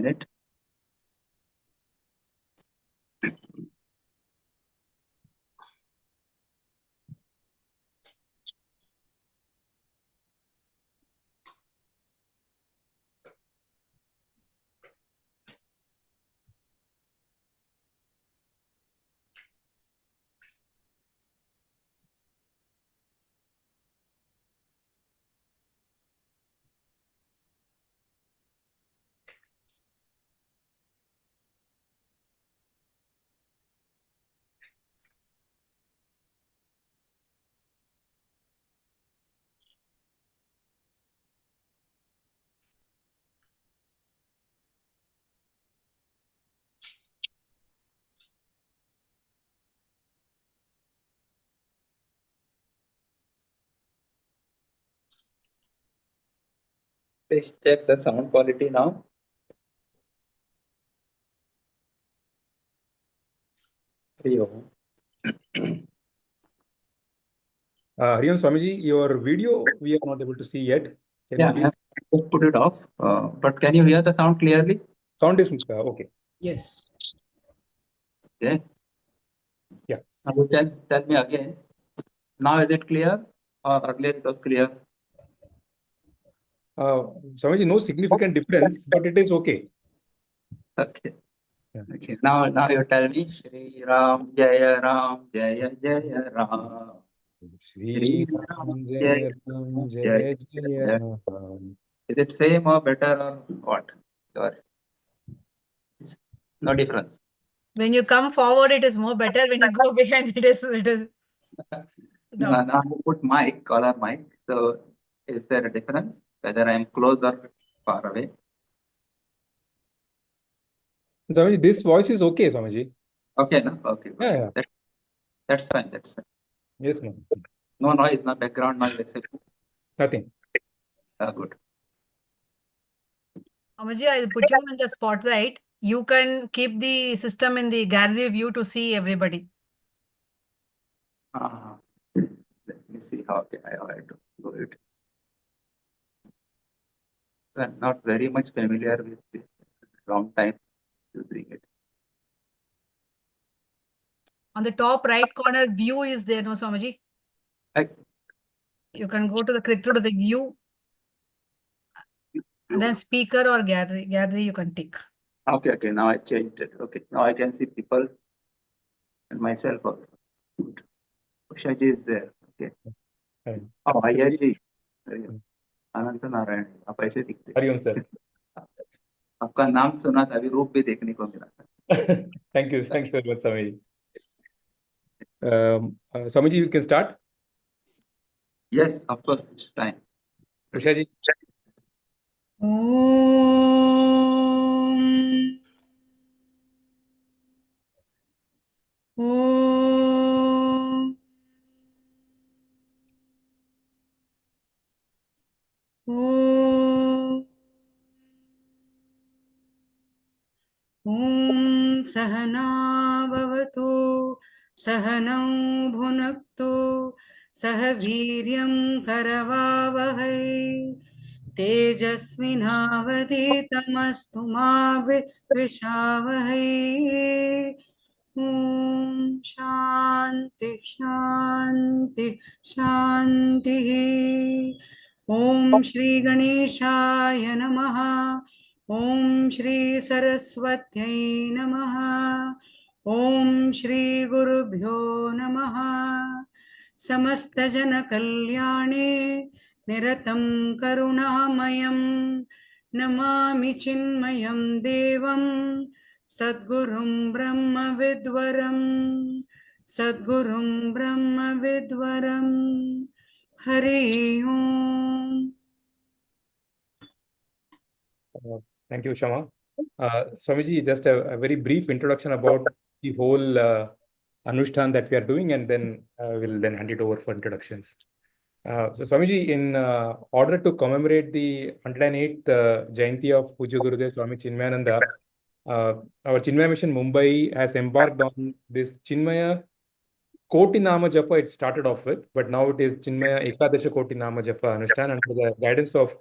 minute. Please check the sound quality now. Hariom Swamiji, your video we are not able to see yet. Can you please? I just put it off. But can you hear the sound clearly? Sound is okay. Yes. Okay. Yeah. Now you can tell me again. Now is it clear or earlier it was clear? Swamiji, no significant difference, but it is okay. Okay. Yeah. Okay. Now you tell me Shri Ram Jaya Ram Jaya Jaya Ram. Shri Ram Jaya Ram Jaya Jaya Ram. Is it same or better or what? No difference. When you come forward, it is more better. When you go behind, it is Now you put mic, collar mic. So is there a difference whether I am close or far away? Swamiji, this voice is okay, Swamiji. Okay, no? Okay. Yeah. That's fine. That's fine. Yes, ma'am. No noise, no background noise, etc. Nothing. Good. Amaji, I'll put you in the spotlight. You can keep the system in the gallery view to see everybody. Let me see how I have to do it. I'm not very much familiar with this. Long time using it. On the top right corner, view is there, no, Swamiji? You can go to the click through to the view. And then speaker or gallery. Gallery you can tick. Okay. Now I changed it. Okay. Now I can see people and myself also. Good. Ushaji is there. Okay. Oh, Ayaji. अनंत नारायण आप ऐसे दिखते Hariom sir आपका नाम सुना था अभी रूप भी देखने को मिला था Thank you very much, Swamiji. Swamiji, you can start. Yes, of course, it's time. Ushaji. ॐ सहना भवतु सहनौ भुनक्तु सह वीर्यं करवावहै तेजस्विनावधीतमस्तु मा विद्विषावहै ॐ शान्ति शान्ति शान्तिः ॐ श्री गणेशाय नमः ॐ श्री सरस्वत्यै नमः ॐ श्री गुरुभ्यो नमः समस्त जन कल्याणे निरतं करुणामयं नमामि चिन्मयं देवं सद्गुरुं ब्रह्मविद्वरं हरि ओम. Thank you, Shama. Swamiji, just a very brief introduction about the whole Anushthan that we are doing, and then we'll then hand it over for introductions. So, Swamiji, in order to commemorate the 108th Jayanti of Puja Gurudev Swami Chinmayananda, our Chinmaya Mission Mumbai has embarked on this Chinmaya Koti Nama Japa. It started off with, but now it is Chinmaya Ekadasha Koti Nama Japa Anushthan under the guidance of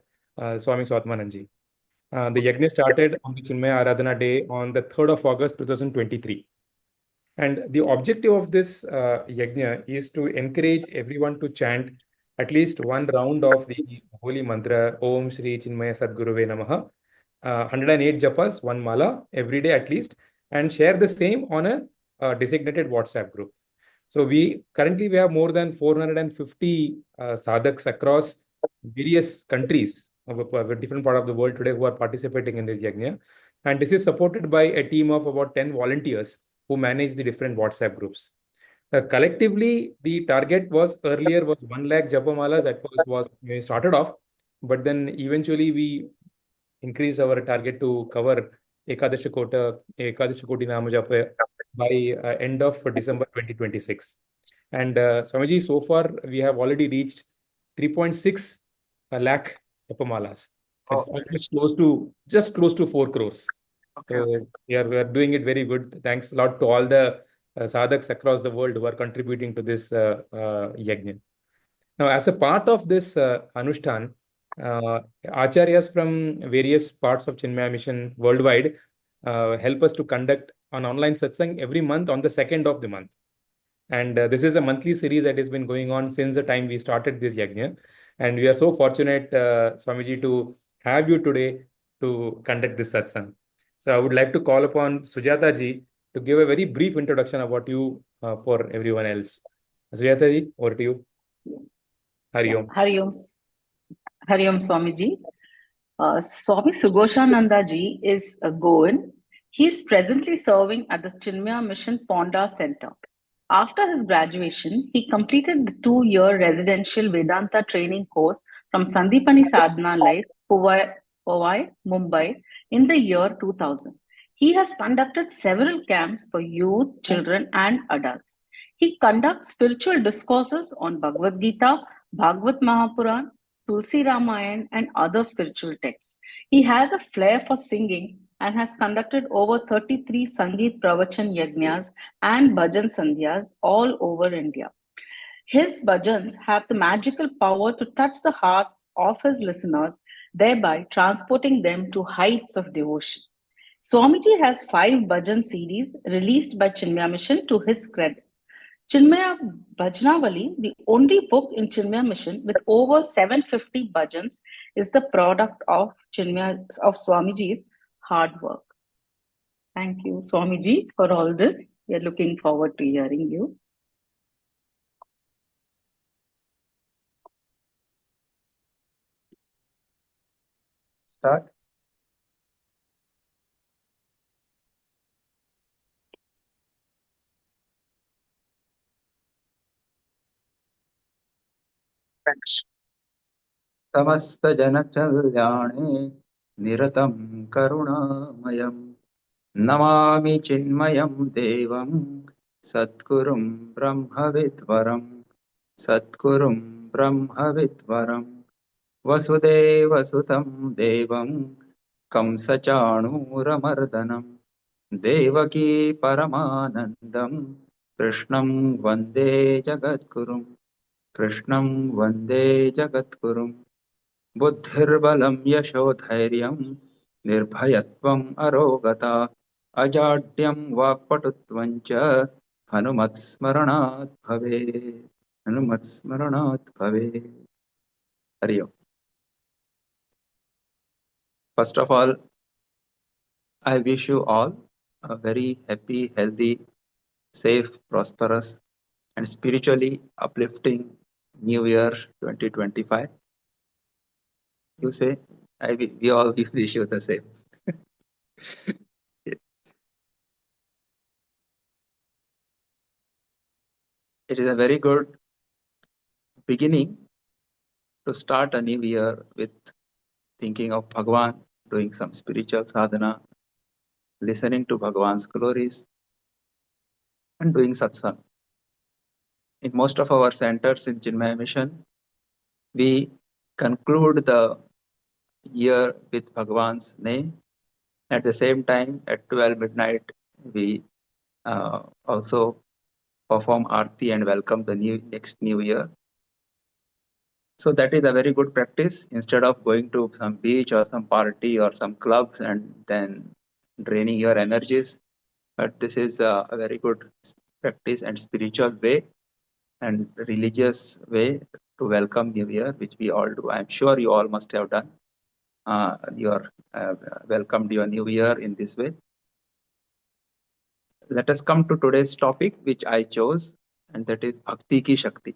Swami Swatmananji. The yajna started on the Chinmaya Aradhana day on the 3rd of August 2023. And the objective of this yajna is to encourage everyone to chant at least one round of the holy mantra Om Shri Chinmaya Sadguruve Namaha, 108 japas, one mala every day at least, and share the same on a designated WhatsApp group. So we have more than 450 sadhaks across various countries of a different part of the world today who are participating in this yajna. And this is supported by a team of about 10 volunteers who manage the different WhatsApp groups. Collectively, the target was earlier was 1 lakh japamalas. That was when we started off, but then eventually we increased our target to cover Ekadashi Koti Namajapa by end of December 2026. And Swamiji, so far we have already reached 3.6 lakh japamalas. It's almost close to 4 crores. Okay. So we are doing it very good. Thanks a lot to all the sadhaks across the world who are contributing to this yajna. Now, as a part of this Anushthan, Acharyas from various parts of Chinmaya Mission worldwide help us to conduct an online satsang every month on the 2nd of the month. And this is a monthly series that has been going on since the time we started this yajna. And we are so fortunate, Swamiji, to have you today to conduct this satsang. So I would like to call upon Sujata ji to give a very brief introduction about you for everyone else. Sujata ji, over to you. Hari Om. Hari Om. Hari Om, Swamiji. Swami Sughoshananda ji is a Goan. He is presently serving at the Chinmaya Mission Ponda Center. After his graduation, he completed the 2-year residential Vedanta training course from Sandipani Sadhana Life, Powai, Mumbai, in the year 2000. He has conducted several camps for youth, children, and adults. He conducts spiritual discourses on Bhagavad Gita, Bhagavad Mahapuran, Tulsi Ramayan, and other spiritual texts. He has a flair for singing and has conducted over 33 Sangeet Pravachan Yajnas and Bhajan Sandhyas all over India. His bhajans have the magical power to touch the hearts of his listeners, thereby transporting them to heights of devotion. Swamiji has 5 bhajan CDs released by Chinmaya Mission to his credit. Chinmaya Bhajanavali, the only book in Chinmaya Mission with over 750 bhajans, is the product of Swamiji's hard work. Thank you, Swamiji, for all this. We are looking forward to hearing you. Start. समस्तजनकल्याणे निरतं करुणामयं Namami चिन्मयं देवं सद्गुरुं ब्रह्मविद्वरं वसुदेवसुतं देवं कंसचाणूरमर्दनं देवकी परमानन्दं कृष्णं वन्दे जगद्गुरुं बुद्धिर्बलं यशोधैर्यं निर्भयत्वम् अरोगता अजाड्यं वाक्पटुत्वं च हनुमत्स्मरणात् भवेत्. Hari Om. First of all, I wish you all a very happy, healthy, safe, prosperous, and spiritually uplifting New Year 2025. You say, we all wish you the same. It is a very good beginning to start a new year with thinking of Bhagwan, doing some spiritual sadhana, listening to Bhagwan's glories, and doing satsang. In most of our centers in Chinmaya Mission, we conclude the year with Bhagwan's name. At the same time, at 12 midnight, we also perform Aarti and welcome the next new year. So that is a very good practice. Instead of going to some beach or some party or some clubs and then draining your energies, but this is a very good practice and spiritual way and religious way to welcome New Year, which we all do. I'm sure you all must have done. Your welcomed your New Year in this way. Let us come to today's topic, which I chose, and that is Bhakti Ki Shakti.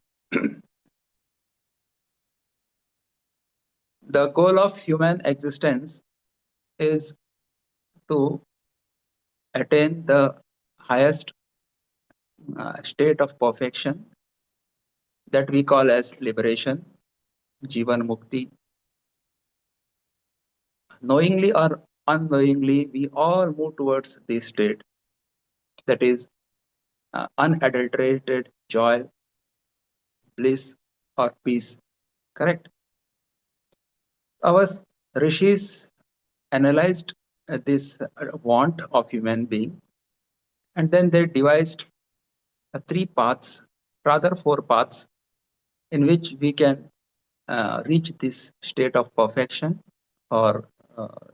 The goal of human existence is to attain the highest state of perfection that we call as liberation, Jivan Mukti. Knowingly or unknowingly, we all move towards this state, that is unadulterated joy, bliss, or peace. Correct? Our rishis analyzed this want of human being, and then they devised three paths, rather four paths, in which we can reach this state of perfection or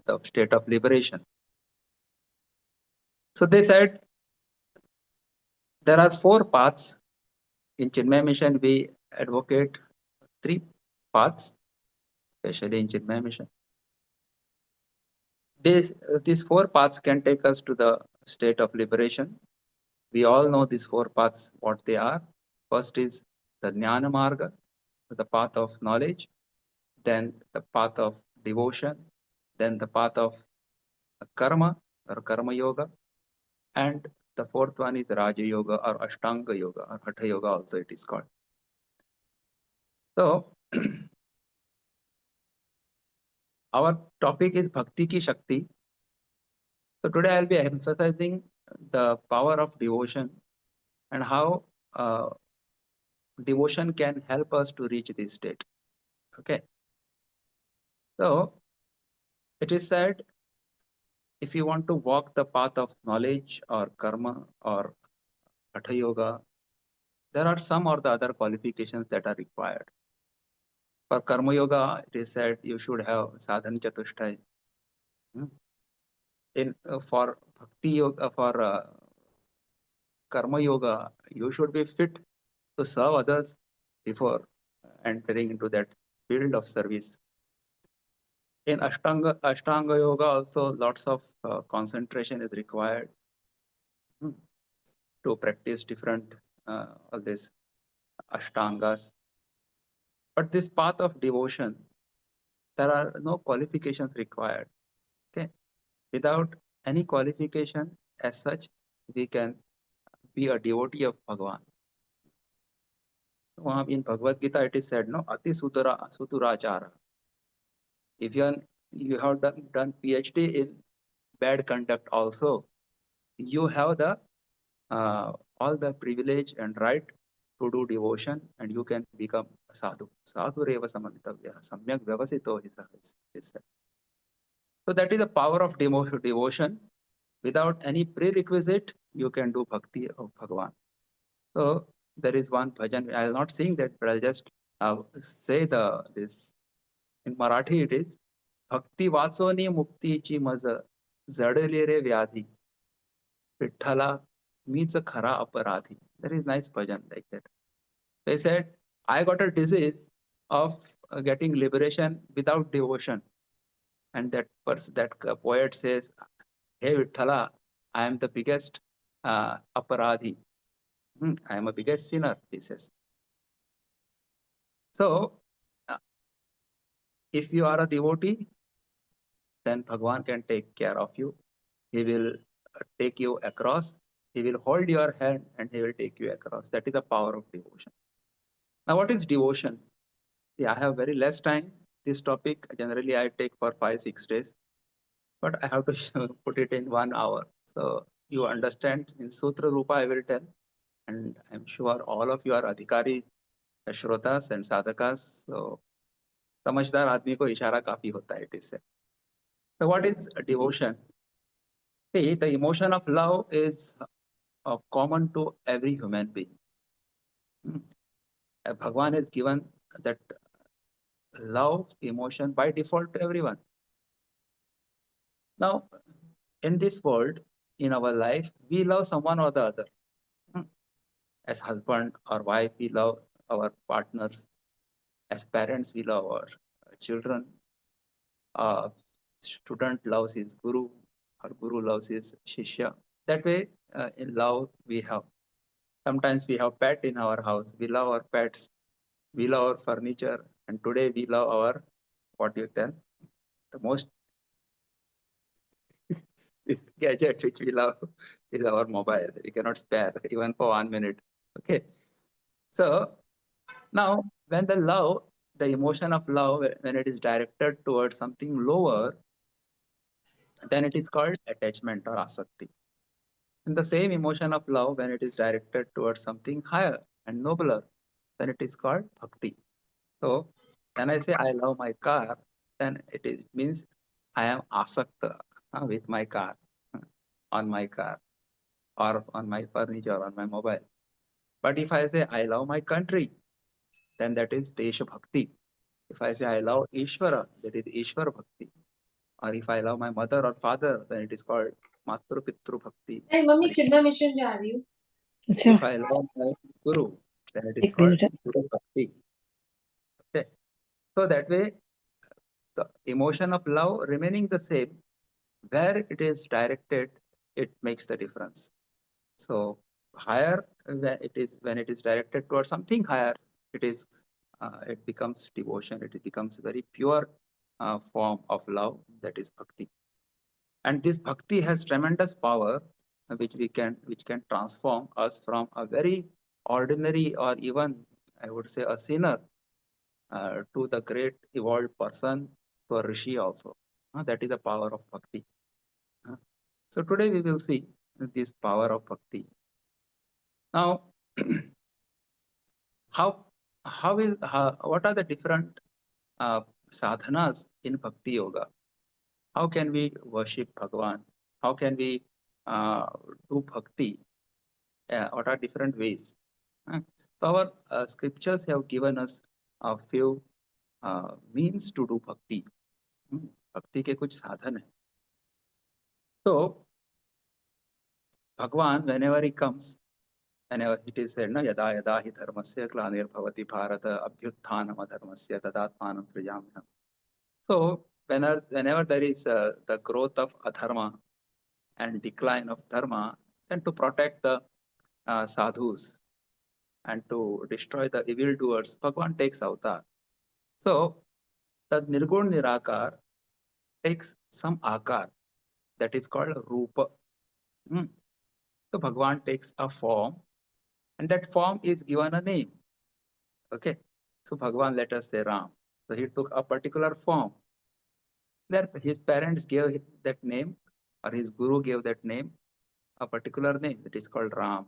the state of liberation. So they said there are four paths. In Chinmaya Mission, we advocate three paths, especially in Chinmaya Mission. These four paths can take us to the state of liberation. We all know these four paths, what they are. First is the Jnana Marga, the path of knowledge, then the path of devotion, then the path of karma or karma yoga, and the fourth one is Raja Yoga or Ashtanga Yoga or Hatha Yoga also it is called. So our topic is Bhakti Ki Shakti. So today I'll be emphasizing the power of devotion and how devotion can help us to reach this state. Okay. So it is said, if you want to walk the path of knowledge or karma or Hatha Yoga, there are some or the other qualifications that are required. For Karma Yoga, it is said you should have sadhana chatushtay. For Bhakti Yoga, for Karma Yoga, you should be fit to serve others before entering into that field of service. In Ashtanga Yoga, also lots of concentration is required to practice different all these Ashtangas. But this path of devotion, there are no qualifications required. Okay, without any qualification as such, we can be a devotee of Bhagavan. In Bhagavad Gita, it is said, no, Ati Suturachara. If you have done PhD in bad conduct also, you have the all the privilege and right to do devotion, and you can become a sadhu. Sadhu reva samantavya, samyak vyavasito hi said. So that is the power of devotion. Without any prerequisite, you can do bhakti of Bhagavan. So there is one bhajan. I will not sing that, but I'll just say this. In Marathi it is, Bhakti वाचोनी मुक्तीची मज जडले रे व्याधी विठ्ठला मीच खरा अपराधी. There is nice bhajan like that. They said, I got a disease of getting liberation without devotion. And that poet says, hey Vitthala, I am the biggest aparadhi. I am a biggest sinner, he says. So, if you are a devotee, then Bhagavan can take care of you. He will take you across. He will hold your hand and he will take you across. That is the power of devotion. Now, what is devotion? Yeah, I have very less time. This topic, generally I take for 5-6 days, but I have to put it in 1 hour. So you understand in Sutra Rupa, I will tell. And I'm sure all of you are adhikari, shrotas and sadhakas. So समझदार आदमी को इशारा काफी होता है, it is said. So what is devotion? See, the emotion of love is common to every human being. Bhagavan has given that love emotion by default to everyone. Now, in this world, in our life, we love someone or the other. As husband or wife, we love our partners. As parents, we love our children. Student loves his guru, or guru loves his shishya. That way, in love, we have. Sometimes we have pet in our house. We love our pets. We love our furniture. And today we love our, what you tell, the most gadget which we love is our mobile. We cannot spare even for 1 minute. Okay. So now when the love, the emotion of love, when it is directed towards something lower, then it is called attachment or asakti. And the same emotion of love, when it is directed towards something higher and nobler, then it is called bhakti. So when I say I love my car, then it means I am asakta with my car, on my car, or on my furniture, or on my mobile. But if I say I love my country, then that is Desha Bhakti. If I say I love Ishvara, that is Ishvara Bhakti. Or if I love my mother or father, then it is called Matru Pitru Bhakti. Hey, mummy Chinmaya mission जा रही हूँ. If I love my Guru, then it is called Guru Bhakti. Okay. So that way, the emotion of love remaining the same, where it is directed, it makes the difference. So higher, when it is directed towards something higher, it becomes devotion. It becomes a very pure form of love, that is bhakti. And this bhakti has tremendous power, which can transform us from a very ordinary, or even I would say a sinner, to the great evolved person, to a rishi also. That is the power of bhakti. So today we will see this power of bhakti. Now, what are the different sadhanas in bhakti yoga? How can we worship Bhagavan? How can we do bhakti? What are different ways? So our scriptures have given us a few means to do bhakti. Bhakti के कुछ साधन है. So Bhagavan, whenever he comes, whenever it is said, yada yada hi dharmasya glanirбhavati bharata abhyutthanam adharmasya tadatmanam srijamyam. So whenever there is the growth of adharma and decline of dharma, then to protect the sadhus and to destroy the evildoers, Bhagavan takes avatar. So the Nirgun Nirakar takes some akar, that is called rupa. So Bhagavan takes a form, and that form is given a name. Okay. So Bhagavan, let us say Ram. So he took a particular form. There his parents gave that name, or his guru gave that name, a particular name. It is called Ram.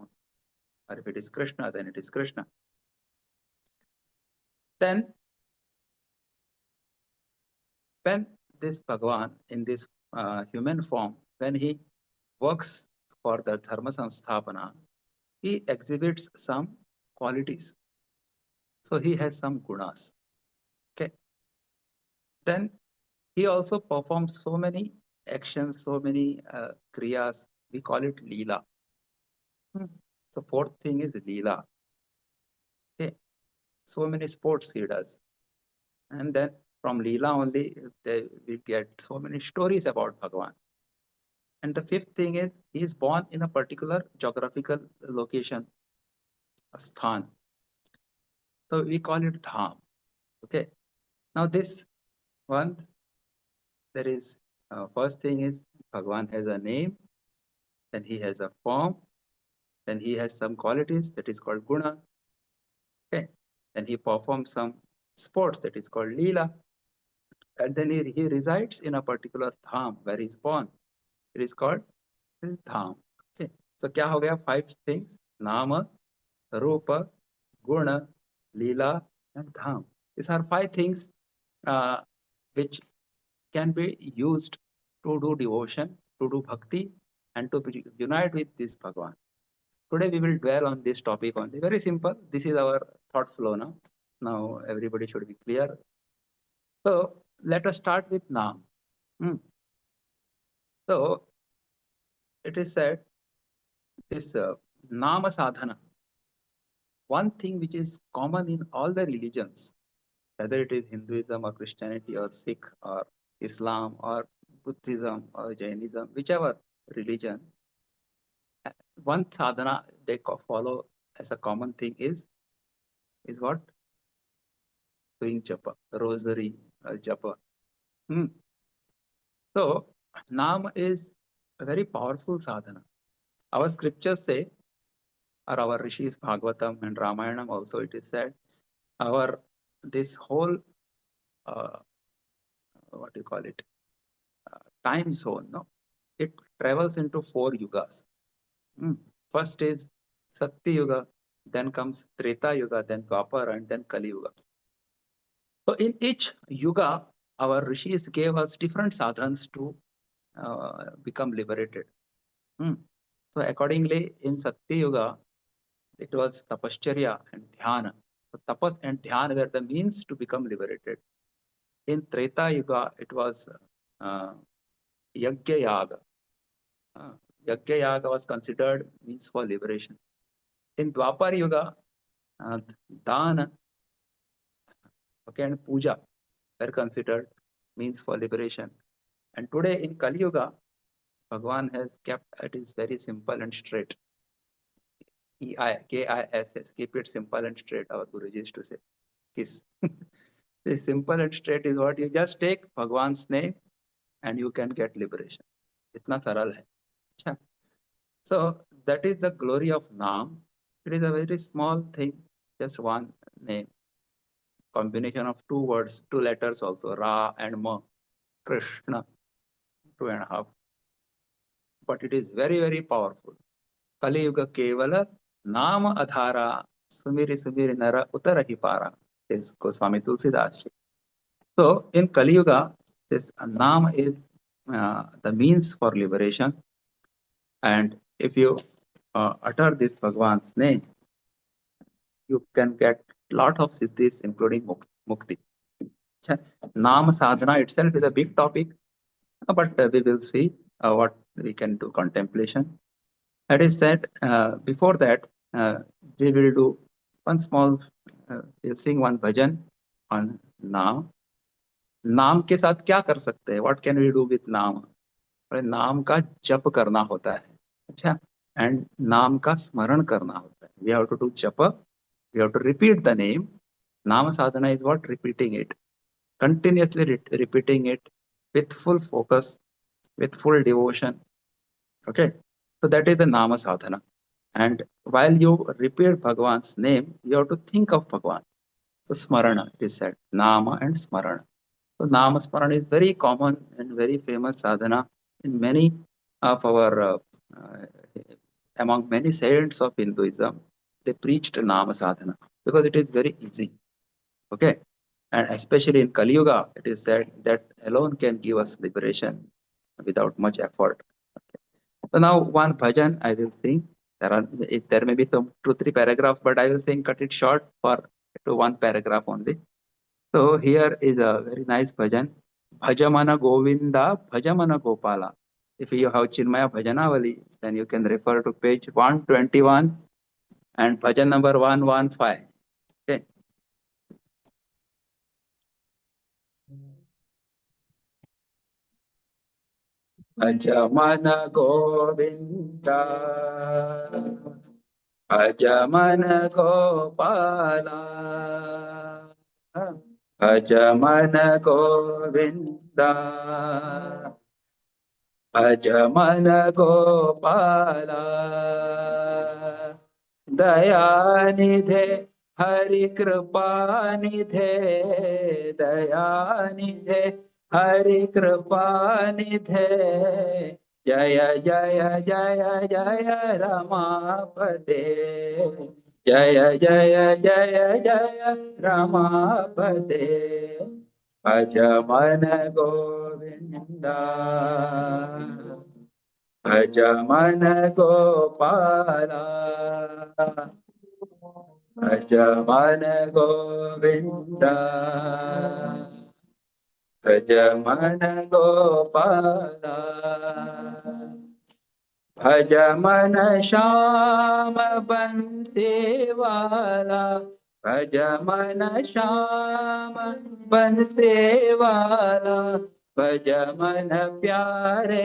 Or if it is Krishna, then it is Krishna. Then when this Bhagavan in this human form, when he works for the Dharma Samsthapana, he exhibits some qualities. So he has some gunas. Okay. Then he also performs so many actions, so many kriyas. We call it Leela. So fourth thing is Leela. Okay. So many sports he does. And then from Leela only we get so many stories about Bhagavan. And the fifth thing is he is born in a particular geographical location, a sthan. So we call it Dham. Okay. Now this one, there is first thing is Bhagavan has a name, then he has a form, then he has some qualities, that is called guna. Okay. Then he performs some sports, that is called Leela. And then he resides in a particular dham where he is born. It is called dham. Okay. So kya ho gaya? 5 things: Nama, Rupa, Guna, Leela, and Dham. These are 5 things which can be used to do devotion, to do bhakti, and to unite with this Bhagavan. Today we will dwell on this topic only. Very simple. This is our thought flow now. Now everybody should be clear. So let us start with Naam. So it is said this Nama sadhana, one thing which is common in all the religions, whether it is Hinduism or Christianity or Sikh or Islam or Buddhism or Jainism, whichever religion, one sadhana they follow as a common thing is what? Doing japa, rosary, japa. So Naam is a very powerful sadhana. Our scriptures say, or our Rishis Bhagavatam and Ramayanam also it is said, this whole what do you call it, time zone, no, it travels into 4 yugas. First is Satya Yuga, then comes Treta Yuga, then Dwapara, and then Kali Yuga. So in each yuga, our rishis gave us different sadhans to become liberated. So accordingly, in Satya Yuga, it was Tapashcharya and Dhyana. So tapas and Dhyana were the means to become liberated. In Treta Yuga, it was Yajna Yaga. Yajna Yaga was considered means for liberation. In Dwapar Yuga, Dana, okay, and Puja were considered means for liberation. And today in Kali Yuga, Bhagwan has kept it is very simple and straight. KISS, keep it simple and straight, our Guruji used to say. KISS. The simple and straight is what you just take Bhagwan's name and you can get liberation. Itna saral hai. So that is the glory of Naam. It is a very small thing, just one name. Combination of 2 words, 2 letters also, Ra and Ma, Krishna, 2.5. But it is very, very powerful. Kali Yuga Kevala Nama Adhara Sumiri Sumiri Nara Uttarahi Para is Swami Tulsidas. So in Kali Yuga, this Naam is the means for liberation. And if you utter this Bhagwan's name, you can get lot of siddhis, including mukti. Naam sadhana itself is a big topic, but we will see what we can do contemplation. That is said, before that, we will do one small, we'll sing one bhajan on Naam. नाम के साथ क्या कर सकते हैं? What can we do with नाम? नाम का जप करना होता है, अच्छा, and नाम का स्मरण करना होता है. We have to do japa, we have to repeat the name. Nama sadhana is what? Repeating it, continuously repeating it with full focus, with full devotion. Okay, so that is the Nama sadhana. And while you repeat Bhagwan's name, you have to think of Bhagwan. So smarana, it is said, Nama and smarana. So Nama smarana is very common and very famous sadhana in many of our, among many saints of Hinduism. They preached Nama sadhana because it is very easy. Okay, and especially in Kali Yuga, it is said that alone can give us liberation without much effort. Okay. So now one bhajan I will sing. There may be some 2-3 paragraphs, but I will sing, cut it short to 1 paragraph only. So here is a very nice bhajan. Bhajamana Govinda, Bhajamana Gopala. If you have Chinmaya Bhajanavali, then you can refer to page 121 and bhajan number 115. Okay. Bhajamana Govinda, Bhajamana Gopala, Bhajamana Govinda, Bhajamana Gopala, Dayanidhe Hari Kripanidhe, Dayanidhe Hari Kripanidhe, Jaya Jaya Jaya Jaya Ramapade, Jaya Jaya Jaya Jaya Ramapade, Bhajamana Govinda, Bhajamana Gopala, Bhajamana Govinda, भज मन गोपाला भज मन श्याम बंसी वाला भज मन श्याम बंसी वाला भज मन प्यारे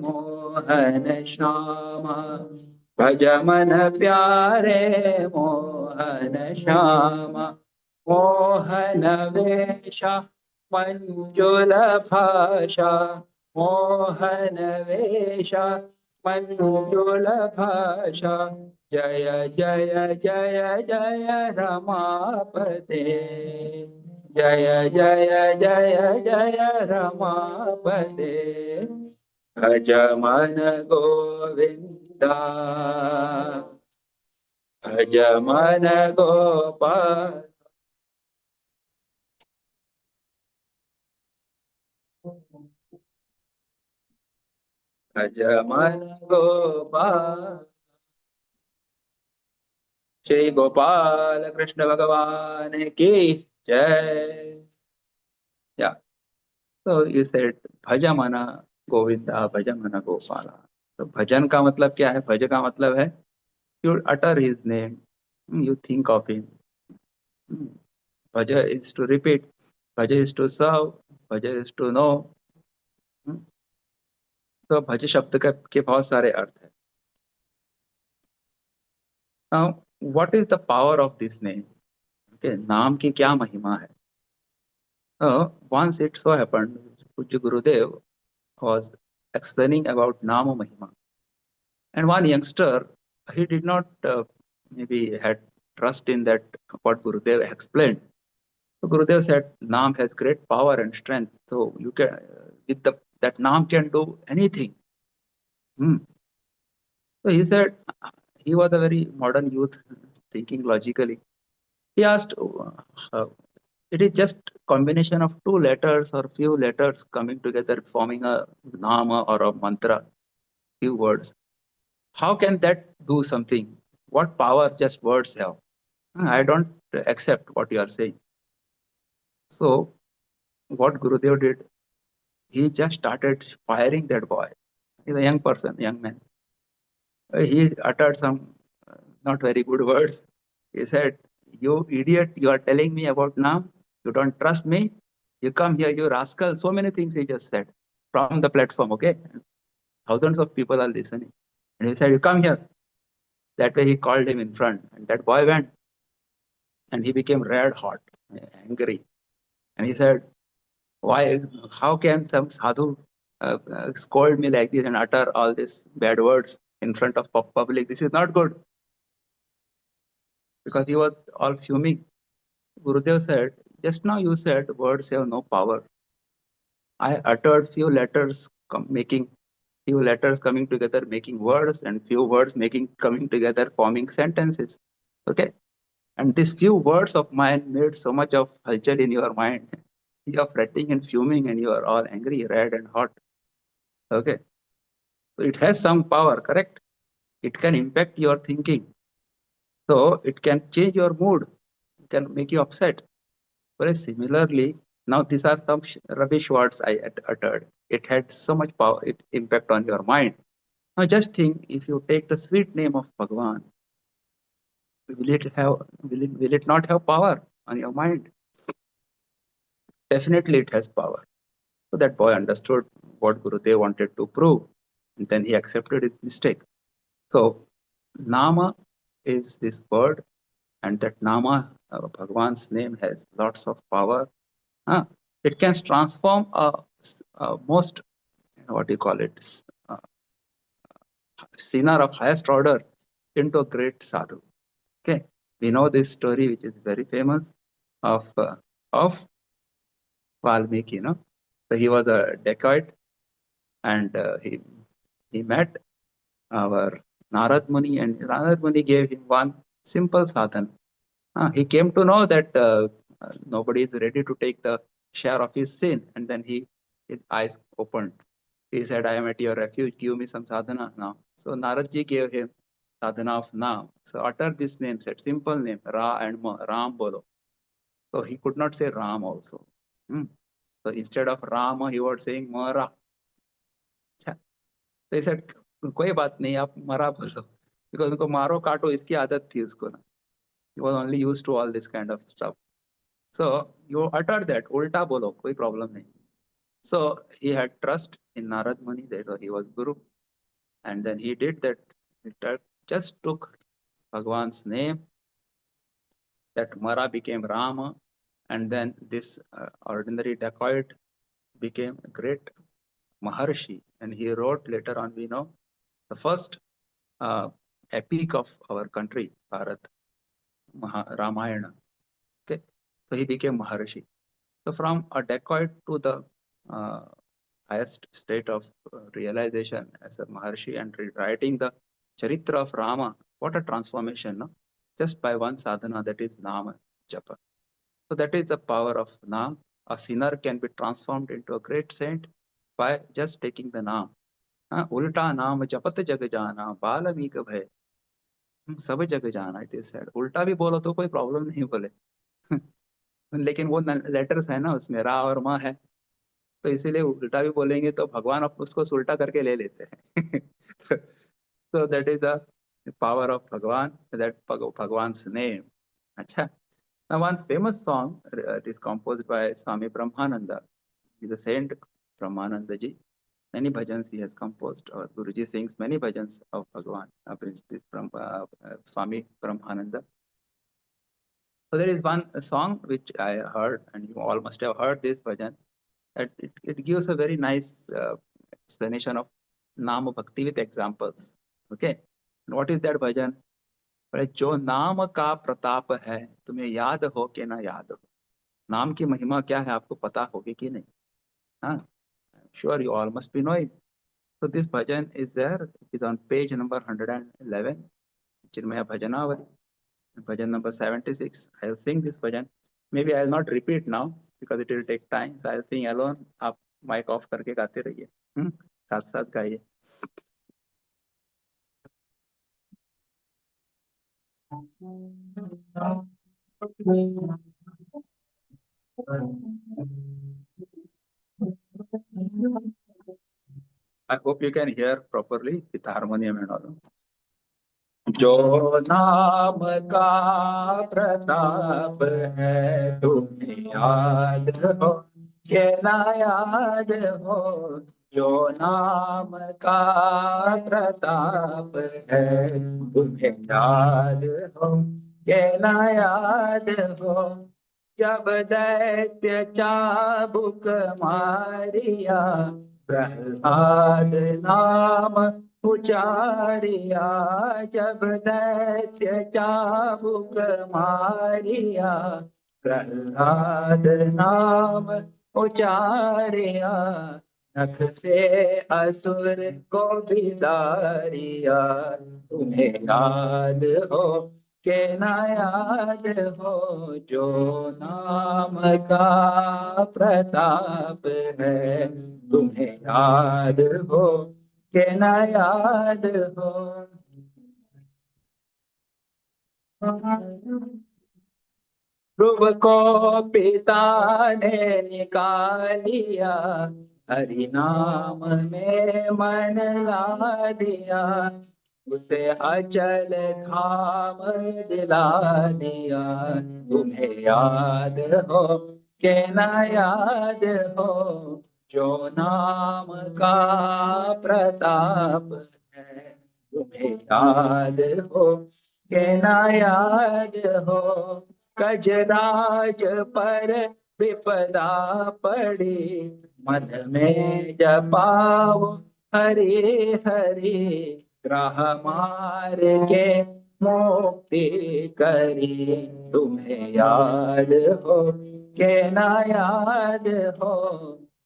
मोहन श्यामा भज मन प्यारे मोहन श्यामा मोहन वेशा मंजुल भाषा मोहन वेशा मंजुल भाषा जय जय जय जय रमापते जय जय जय जय रमापते भज मन गोविंदा भज मन गोपाल भज मन गोपाल श्री गोपाल कृष्ण भगवान की जय या तो you said भज मन गोविंदा भज मन गोपाला तो भजन का मतलब क्या है भज का मतलब है you utter his name you think of him भज is to repeat भज is to serve भज is to know तो भज शब्द के बहुत सारे अर्थ है now what is the power of this name okay नाम की क्या महिमा है once it so happened Pujya Gurudev was explaining about Nama Mahima. And one youngster, he did not maybe had trust in that what Gurudev explained. So Gurudev said, Naam has great power and strength. So you can, with that Naam can do anything. So he said, he was a very modern youth, thinking logically. He asked, it is just combination of two letters or few letters coming together, forming a Nama or a mantra, few words. How can that do something? What power just words have? I don't accept what you are saying. So what Gurudev did, he just started firing that boy. He's a young person, young man. He uttered some not very good words. He said, you idiot, you are telling me about Naam. You don't trust me. You come here, you rascal. So many things he just said from the platform, okay? Thousands of people are listening. And he said, you come here. That way he called him in front. And that boy went. And he became red hot, angry. And he said, why, how can some sadhu scold me like this and utter all these bad words in front of public? This is not good. Because he was all fuming. Gurudev said, just now you said words have no power. I uttered few letters coming together, making words, and few words coming together, forming sentences. Okay? And these few words of mine made so much of halchal in your mind. You are fretting and fuming and you are all angry, red and hot. Okay. So it has some power, correct? It can impact your thinking. So it can change your mood. It can make you upset. Very similarly, now these are some rubbish words I uttered. It had so much power, impact on your mind. Now just think, if you take the sweet name of Bhagavan, will it not have power on your mind? Definitely it has power. So that boy understood what Gurudev wanted to prove, and then he accepted his mistake. So Nama is this word, and that Nama, Bhagavan's name, has lots of power. It can transform a most, what do you call it, sinner of highest order into a great sadhu. Okay, we know this story, which is very famous, of Valmiki. So he was a dacoit, and he met our Narad Muni, and Narad Muni gave him one simple sadhana. He came to know that nobody is ready to take the share of his sin, and then his eyes opened. He said, I am at your refuge, give me some sadhana now. So Naradji gave him sadhana of Naam. So utter this name, said simple name, Ra and Ma, Ram Bolo. So he could not say Ram also. So instead of Rama, he was saying Mara. So he said, कोई बात नहीं, आप मरा बोलो, because उनको मारो काटो इसकी आदत थी उसको ना. He was only used to all this kind of stuff. So you utter that, ulta bolo, कोई problem नहीं. So he had trust in Narad Muni that he was Guru, and then he did that. He just took Bhagwan's name, that Mara became Rama, and then this ordinary dacoit became a great Maharshi, and he wrote later on, we know, the first epic of our country, Bharat, Ramayana. Okay, so he became Maharshi. So from a dacoit to the highest state of realization as a Maharshi and rewriting the Charitra of Rama, what a transformation, no? Just by one sadhana, that is Nama Japa. So that is the power of Nam. A sinner can be transformed into a great saint by just taking the Nam. Ulta Nam Japat Jag Jana, Balamika Bhay. सब जग जाना, it is said. उल्टा भी बोलो तो कोई problem नहीं बोले. लेकिन वो लेटर्स है ना, उसमें रा और मा है, तो इसीलिए उल्टा भी बोलेंगे तो भगवान उसको उल्टा करके ले लेते हैं. So that is the power of Bhagwan, that Bhagwan's name. अच्छा. Now one famous song, it is composed by Swami Brahmananda. He is a saint, Brahmananda ji. Many bhajans he has composed. Or Guruji sings many bhajans of Bhagwan, Swami Brahmananda. So there is one song which I heard, and you all must have heard this bhajan. That it gives a very nice explanation of Nama Bhakti with examples. Okay, and what is that bhajan? जो नाम का प्रताप है, तुम्हें याद हो कि ना याद हो. नाम की महिमा क्या है आपको पता होगी कि नहीं? हाँ, sure you all must be knowing. So this bhajan is there. It is on page number 111, Chinmaya Bhajanavali, bhajan number 76. I will sing this bhajan. Maybe I will not repeat now because it will take time. So I will sing alone. आप mic off करके गाते रहिए. साथ साथ गाइए. I hope you can hear properly with harmonium and all. जो नाम का प्रताप है, तुम्हें याद हो कि ना याद हो. जो नाम का प्रताप है, तुम्हें याद हो कि ना याद हो. जब दैत्य चाबुक मारिया, प्रहलाद नाम उचारिया. जब दैत्य चाबुक मारिया, प्रहलाद नाम उचारिया. नख से असुर को बिदारिया. तुम्हें याद हो के ना याद हो. जो नाम का प्रताप है, तुम्हें याद हो के ना याद हो. ध्रुव को पिता ने निकालिया, हरि नाम में मन ला दिया. उसे अचल धाम दिला दिया. तुम्हें याद हो के ना याद हो. जो नाम का प्रताप है, तुम्हें याद हो के ना याद हो. गजराज पर विपदा पड़ी, मन में जपाओ हरि हरि. ग्रह मार के मुक्ति करी. तुम्हें याद हो के ना याद हो.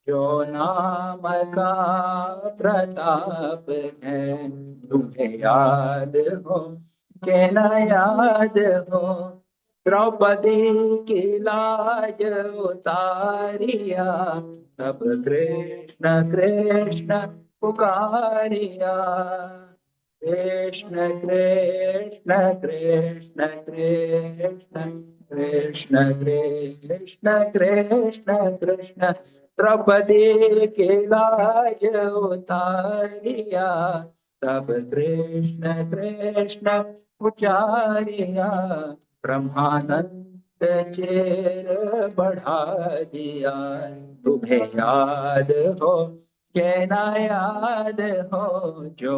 जो नाम का प्रताप है, तुम्हें याद हो के ना याद हो. द्रौपदी की लाज उतारिया, तब कृष्ण कृष्ण पुकारिया. कृष्ण कृष्ण कृष्ण कृष्ण कृष्ण कृष्ण कृष्ण कृष्ण द्रौपदी के लाज उतारिया, तब कृष्ण कृष्ण उचारिया, ब्रह्मानंद चेर बढ़ा दिया। तुम्हें याद हो के ना याद हो, जो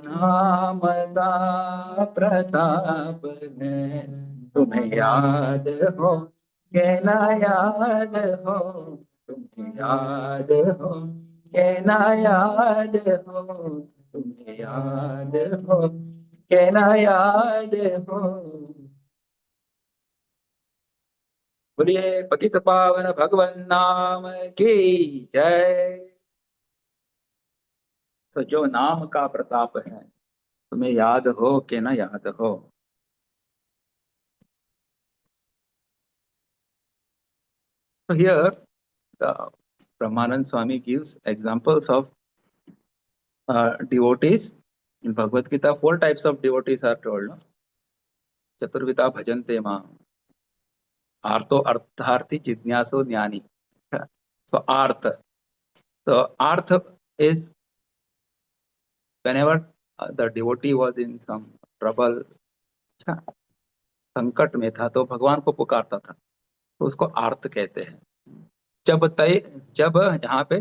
नाम का प्रताप है। तुम्हें याद हो के ना याद हो, तुम्हें याद हो के ना याद हो, तुम्हें याद हो के ना याद हो। बोलिए पतित पावन भगवान नाम की जय। तो जो नाम का प्रताप है, तुम्हें याद हो कि ना याद हो। So here Brahmanand Swami gives examples of devotees. In Bhagavad Gita, 4 types of devotees are told. No? Chaturvita bhajante ma, artho artharthi jidnyaso jnani. So arth. So arth is whenever the devotee was in some trouble, संकट में था, तो भगवान को पुकारता था, तो उसको आर्त कहते हैं। जब यहाँ पे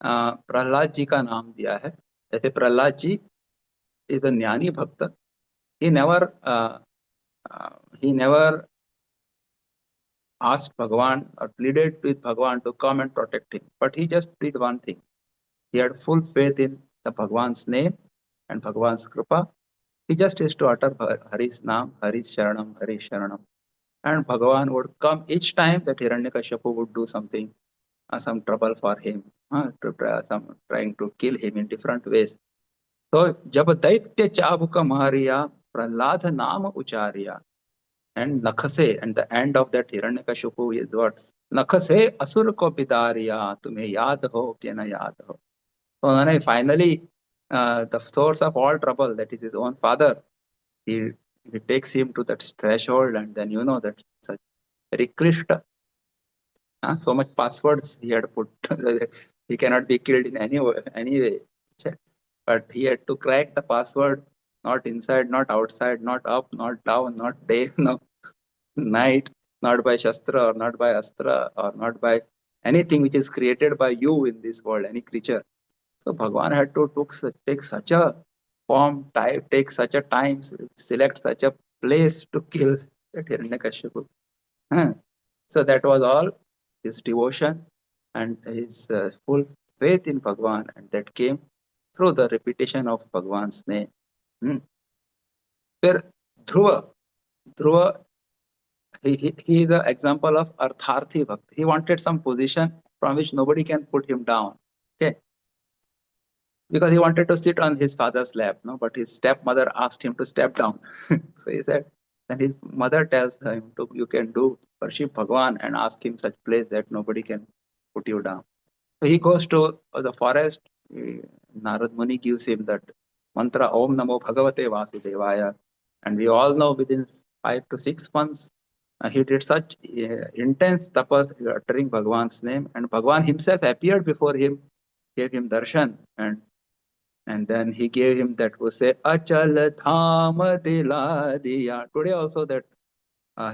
प्रहलाद जी का नाम दिया है, जैसे प्रहलाद जी इज अ ज्ञानी भक्त, he never asked Bhagwan or pleaded with Bhagwan to come and protect him, but he just did one thing. He had full faith in the Bhagwan's name and Bhagwan's kripa. He just used to utter Hari's Naam, Hari's Sharanam, Hari's Sharanam, and Bhagwan would come each time that Hiranyakashipu would do something, some trouble for him, trying to kill him in different ways. तो जब दैत्य चाबुक मारिया, प्रहलाद नाम उचारिया, and नखसे, and the end of that Hiranyakashipu is what? नखसे असुर को बिदारिया, तुम्हें याद हो कि न याद हो। तो उन्होंने finally the source of all trouble, that is his own father, he takes him to that threshold, and then that such very klishta, so much passwords he had put. He cannot be killed in any way. But he had to crack the password, not inside, not outside, not up, not down, not day, no night, not by Shastra or not by Astra or not by anything which is created by you in this world, any creature. So Bhagwan had to take such a form, take such a time, select such a place to kill that Hiranyakashipu. So that was all his devotion and his full faith in Bhagwan, and that came through the repetition of Bhagwan's name. Where Dhruva, he is the example of Artharthi Bhakti. He wanted some position from which nobody can put him down. Okay. Because he wanted to sit on his father's lap, no? But his stepmother asked him to step down. So he said, then his mother tells him, you can worship Bhagwan and ask him such place that nobody can put you down. So he goes to the forest. Narad Muni gives him that mantra, Om Namo Bhagavate Vasudevaya. And we all know within 5 to 6 months, he did such intense tapas uttering Bhagwan's name. And Bhagwan himself appeared before him, gave him darshan. And then he gave him that was say, Achal Dham Dila Diya. Today also that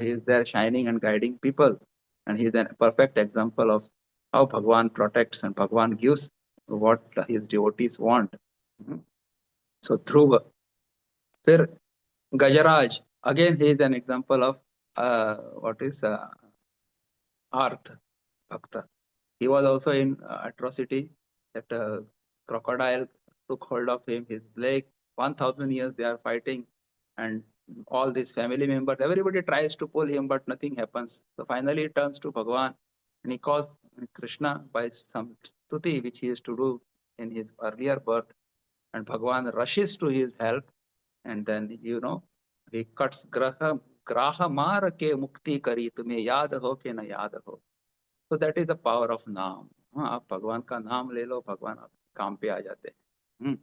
he is there shining and guiding people. And he is a perfect example of how Bhagwan protects and Bhagwan gives what his devotees want. So Dhruva. Fir Gajaraj, again he is an example of Arth Bhakta. He was also in atrocity, that crocodile took hold of him, his leg. 1,000 years they are fighting, and all these family members, everybody tries to pull him, but nothing happens. So finally he turns to Bhagwan and he calls Krishna by some stuti which he used to do in his earlier birth, and Bhagwan rushes to his help, and then he cuts graha mar ke mukti kari, tumhe yaad ho ke na yaad ho. So that is the power of नाम. आप भगवान का नाम ले लो, भगवान आपके काम पे आ जाते हैं.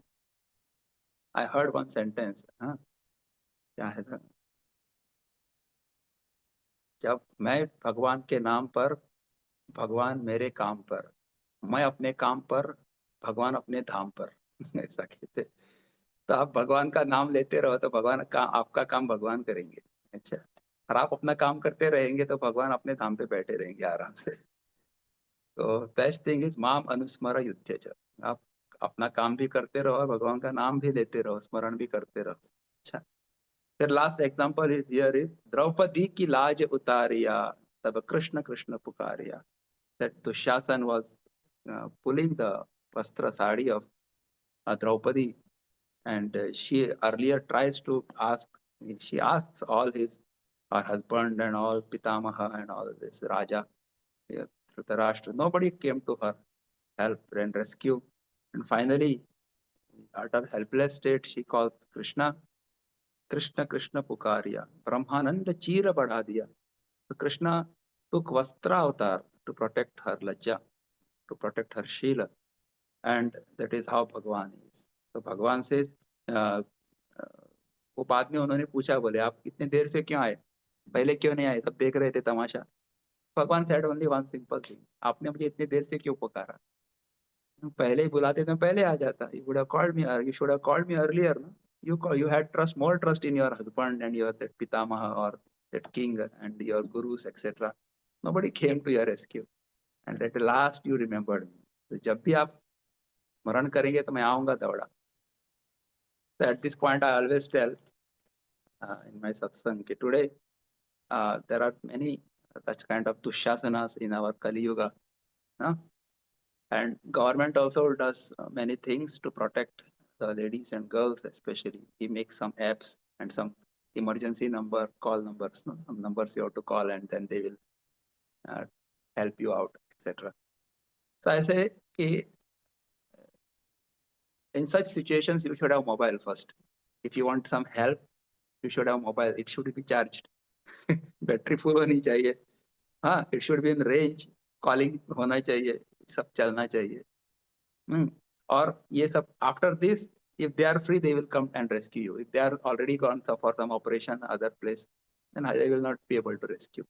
I heard one sentence. क्या है था? जब मैं भगवान के नाम पर, भगवान मेरे काम पर. मैं अपने काम पर, भगवान अपने धाम पर। ऐसा कहते। तो आप भगवान का नाम लेते रहो तो भगवान का आपका काम भगवान करेंगे। अच्छा, और आप अपना काम करते रहेंगे तो भगवान अपने धाम पे बैठे रहेंगे आराम से। तो बेस्ट थिंग इज माम अनुस्मर युध्यच। आप अपना काम भी करते रहो और भगवान का नाम भी लेते रहो, स्मरण भी करते रहो। अच्छा, फिर last example is here is Draupadi की लाज उतारिया, तब Krishna Krishna पुकारिया। That Dushasan was pulling the vastra sari of Draupadi, and she earlier tries to ask, she asks all her husband and all Pitamaha and all this Raja, Dhritarashtra. Nobody came to her help and rescue. And finally, at her helpless state, she calls Krishna. Krishna Krishna Pukariya. Brahmananda Chira Badha Diya. So Krishna took Vastra avatar to protect her Lajja, to protect her Sheila. And that is how Bhagwan is. So Bhagwan says, वो बाद में उन्होंने पूछा, बोले आप इतने देर से क्यों आए, पहले क्यों नहीं आए, सब देख रहे थे तमाशा। भगवान said only one simple thing, आपने मुझे इतने देर से क्यों पुकारा, पहले ही बुलाते तो पहले आ जाता। You would have called me, you should have called me earlier, no? You had more trust in your husband and your that Pitamaha or that king and your gurus, etc. Nobody came to your rescue, and at last you remembered me. तो जब भी आप स्मरण करेंगे तो मैं आऊंगा दौड़ा। So at this point I always tell in my satsang that today there are many such kind of dushasanas in our Kali Yuga, and government also does many things to protect the ladies and girls especially. He makes some apps and some emergency number, call numbers, no? Some numbers you have to call and then they will help you out, etc. So I say, in such situations you should have mobile first. If you want some help, you should have mobile. It should be charged. Battery full होनी चाहिए, हाँ, it should be in range, calling होना चाहिए, सब चलना चाहिए। और ये सब after this, if they are free, they will come and rescue you. If they are already gone for some operation other place, then they will not be able to rescue.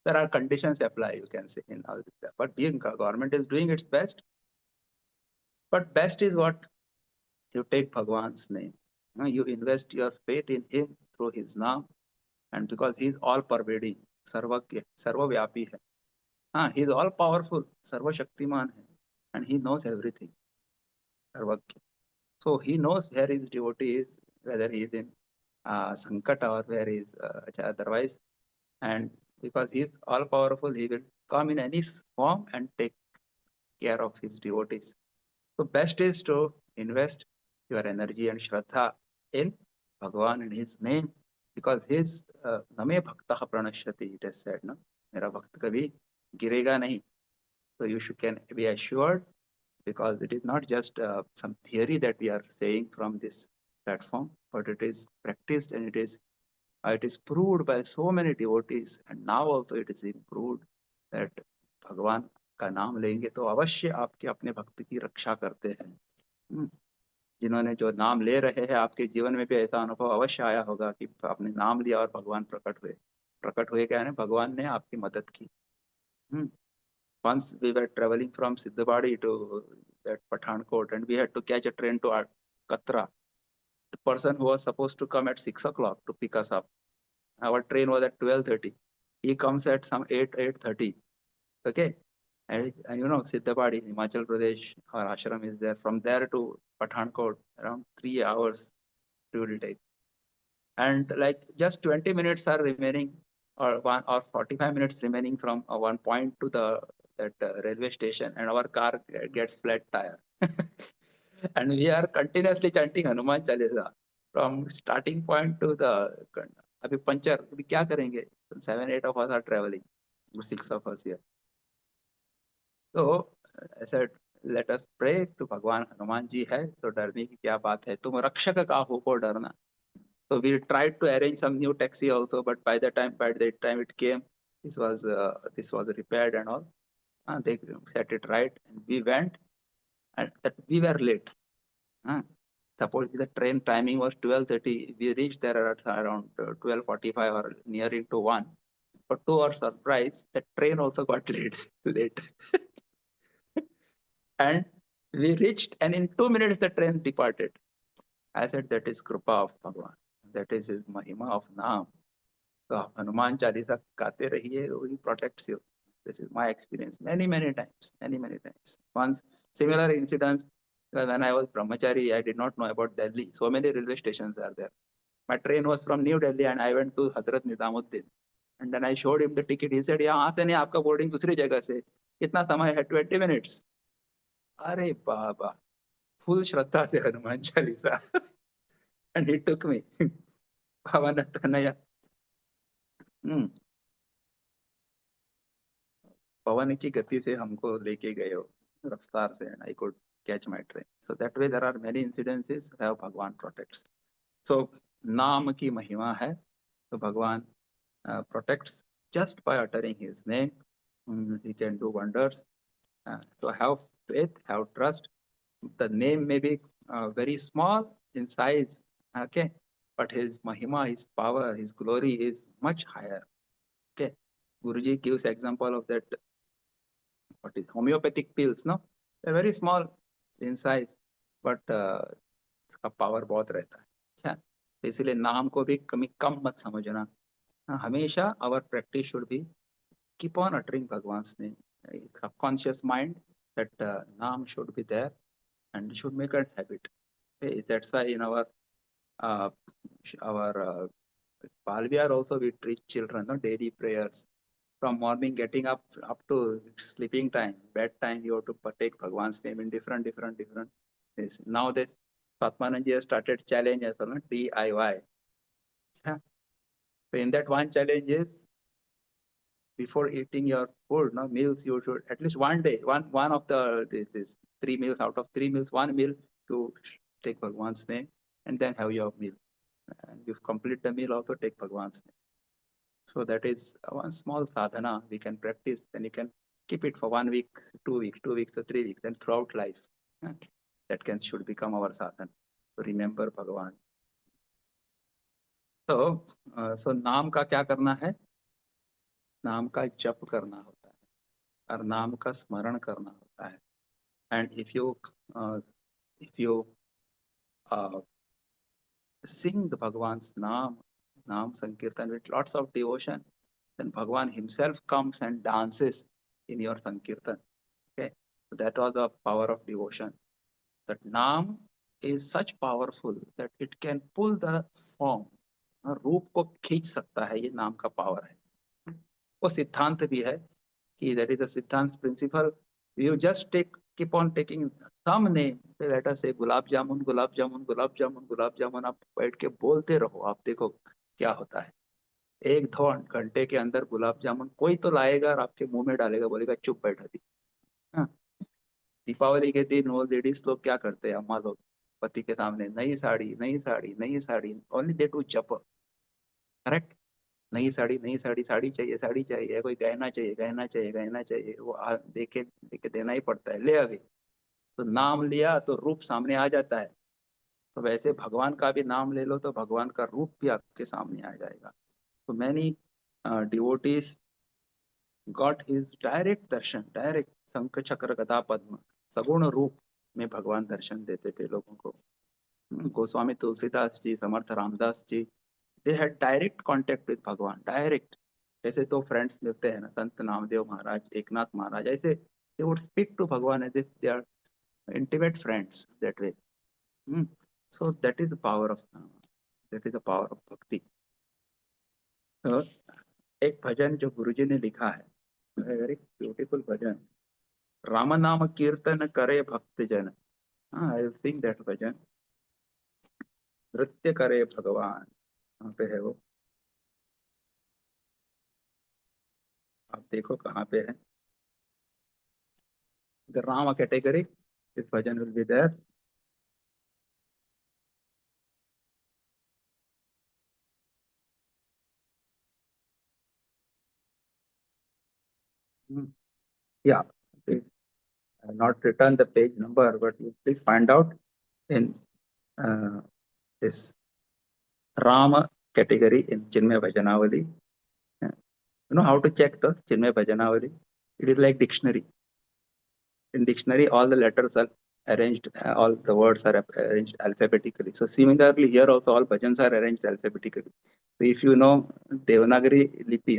There are conditions apply, you can say, in all this. But the government is doing its best. But best is what? You take Bhagwan's name. You invest your faith in him through his name, and because he is all pervading, सर्वज्ञ, सर्वव्यापी है, he is all powerful, सर्वशक्तिमान है, and he knows everything, सर्वज्ञ. So he knows where his devotee is, whether he is in sankata or where he is otherwise, and because he is all powerful, he will come in any form and take care of his devotees. So best is to invest your energy and shraddha in Bhagwan and his name, because his name bhaktaha pranashyati, it is said, no? Mera bhakt kabhi girega nahi. So you can be assured, because it is not just some theory that we are saying from this platform, but it is practiced and it is proved by so many devotees, and now also it is improved that Bhagwan का नाम लेंगे तो अवश्य आपके अपने भक्त की रक्षा करते हैं। जिन्होंने जो नाम ले रहे हैं, आपके जीवन में भी ऐसा अनुभव अवश्य आया होगा कि आपने नाम लिया और भगवान प्रकट हुए क्या है, भगवान ने आपकी मदद की। Once we were traveling from Siddhabadi to that Pathankot, and we had to catch a train to Katra. The person who was supposed to come at 6 o'clock to pick us up, our train was at 12:30. He comes at some 8:30. Okay. And you know, Siddhabadi, Himachal Pradesh, our ashram is there. From there to Pathankot, around 3 hours it will take. And like just 20 minutes are remaining, or 45 minutes remaining from one point to that railway station, and our car gets flat tire. And we are continuously chanting Hanuman Chalisa from starting point to the अभी puncture, अभी क्या करेंगे? 7-8 of us are traveling, 6 of us here. So I said, let us pray to भगवान हनुमान जी है तो डरने की क्या बात है, तुम रक्षक का हो को डरना. So we tried to arrange some new taxi also, but by the time it came, this was repaired and all. They set it right, and we went, and that we were late. Suppose the train timing was 12:30, we reached there at around 12:45 or nearing to 1. But to our surprise, the train also got late. And we reached, and in 2 minutes the train departed. I said, that is Krupa of Bhagwan. That is his Mahima of Naam. So Hanuman Chalisa gaate rahiye, he protects you. This is my experience many times. Once similar incidents, when I was brahmachari, I did not know about Delhi. So many railway stations are there. My train was from New Delhi and I went to Hazrat Nizamuddin. And then I showed him the ticket. He said, यहाँ आते नहीं, आपका boarding दूसरी जगह से. कितना समय है? 20 minutes. अरे बाबा, full श्रद्धा से Hanuman Chalisa. And he took me. Bhavan Tanaya. पवन की गति से हमको लेके गए हो रफ्तार से, and I could catch my train. So that way there are many incidences how Bhagwan protects. So नाम की महिमा है, तो भगवान protects just by uttering his name. He can do wonders. So have faith, have trust. The name may be very small in size, okay, but his mahima, his power, his glory is much higher. Okay, Guruji gives example of that. What is homeopathic pills? No, they're very small in size, but उसका power बहुत रहता है. अच्छा, इसलिए नाम को भी कम मत समझना. हमेशा our practice should be keep on uttering Bhagwan's name. Subconscious mind that naam should be there and should make a habit. Okay? That's why in our Balviar also we teach children, no, daily prayers. From morning getting up to sleeping time, bedtime, you have to partake Bhagwan's name in different ways. Now this Patmananji has started challenge as well, no? DIY. Yeah. So in that one challenge is before eating your food, no, meals, you should at least one day, one of the this 3 meals, out of 3 meals, 1 meal to take Bhagwan's name and then have your meal. And you complete the meal, also take Bhagwan's name. So that is one small sadhana we can practice, then you can keep it for 1 week, 2 weeks, 2 weeks or 3 weeks, then throughout life. That should become our sadhana. So remember Bhagwan. So नाम का क्या करना है? नाम का जप करना होता है और नाम का स्मरण करना होता है. And if you sing the Bhagwan's Naam Sankirtan with lots of devotion, then Bhagwan himself comes and dances in your Sankirtan. Okay, so that was the power of devotion. That Naam is such powerful that it can pull the form. रूप को खींच सकता है, ये नाम का power है. वो सिद्धांत भी है कि that is the सिद्धांत principle. You just keep on taking some name. Let us say gulab jamun, आप बैठ के बोलते रहो, आप देखो क्या होता है. 1-2 घंटे के अंदर गुलाब जामुन कोई तो लाएगा और आपके मुंह में डालेगा, बोलेगा चुप बैठा दी. दीपावली के दिन वो लेडीज लोग क्या करते हैं, अम्मा लोग पति के सामने नई साड़ी, ओनली दे टू जप. करेक्ट, नई साड़ी चाहिए, कोई गहना चाहिए, वो देके देना ही पड़ता है. ले अभी तो नाम लिया तो रूप सामने आ जाता है. तो वैसे भगवान का भी नाम ले लो तो भगवान का रूप भी आपके सामने आ जाएगा. तो many devotees got his direct darshan, direct shankh chakra गदा पद्म सगुण रूप में भगवान दर्शन देते थे लोगों को. Goswami Tulsidas ji, Samarth Ramdas ji, they had direct contact with भगवान, डायरेक्ट. जैसे तो फ्रेंड्स मिलते हैं ना, संत नामदेव महाराज, एकनाथ महाराज, ऐसे they would speak to भगवान as if they are intimate friends that way. So that is the power of bhakti. तो एक भजन जो गुरुजी ने लिखा है, वेरी ब्यूटीफुल भजन, राम नाम कीर्तन करे भक्त जन. आई विल सिंग दैट भजन. नृत्य करे भगवान, कहाँ पे है वो, आप देखो कहाँ पे है. The Rama category, this bhajan will be there. Yeah, please, I have not written the page number, but you please find out in this Rama category in Chinmaya Bhajanavali. You know how to check the Chinmaya Bhajanavali? It is like dictionary. In dictionary, all the letters are arranged, all the words are arranged alphabetically. So similarly, here also all bhajans are arranged alphabetically. So if you know Devanagari lipi,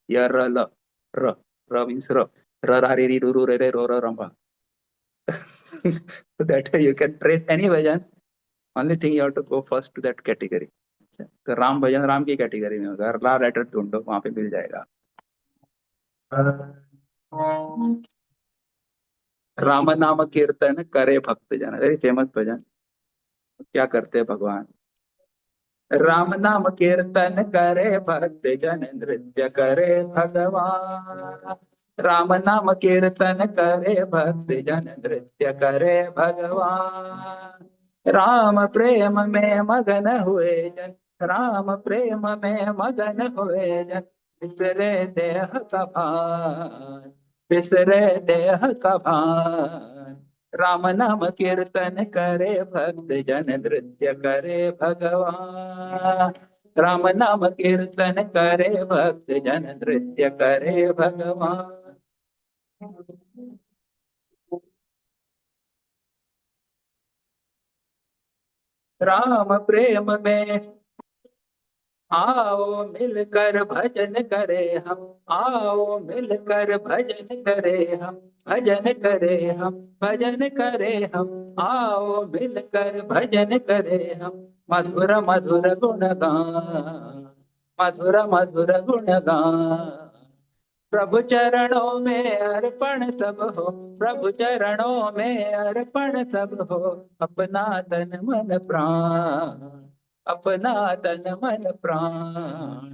here ra means ra, ra ri ri ru ru re re ro ra ramba. So that way you can trace any bhajan. Only thing you have to go first to that category. तो राम भजन राम की category में होगा, ला letter ढूंढो वहां पे मिल जाएगा। राम नाम कीर्तन करे भक्त जन, वेरी फेमस भजन। क्या करते हैं भगवान? राम नाम कीर्तन करे भक्त जन, नृत्य करे भगवान। राम नाम कीर्तन करे भक्त जन, नृत्य करे भगवान। राम प्रेम में मगन हुए जन, राम प्रेम में मगन हुए जन, बिसरे देह का भान, बिसरे देह का भान। राम नाम कीर्तन करे भक्त जन, नृत्य करे भगवान। राम नाम कीर्तन करे भक्त जन, नृत्य करे भगवान। राम प्रेम में आओ मिलकर भजन करे हम, आओ मिलकर भजन करे हम, भजन करे हम, भजन करे हम। आओ मिलकर भजन करे हम, मधुर मधुर गुण गान, मधुर मधुर गुण गान। प्रभु चरणों में अर्पण सब हो, प्रभु चरणों में अर्पण सब हो, अपना तन मन प्राण, अपना तन मन प्राण।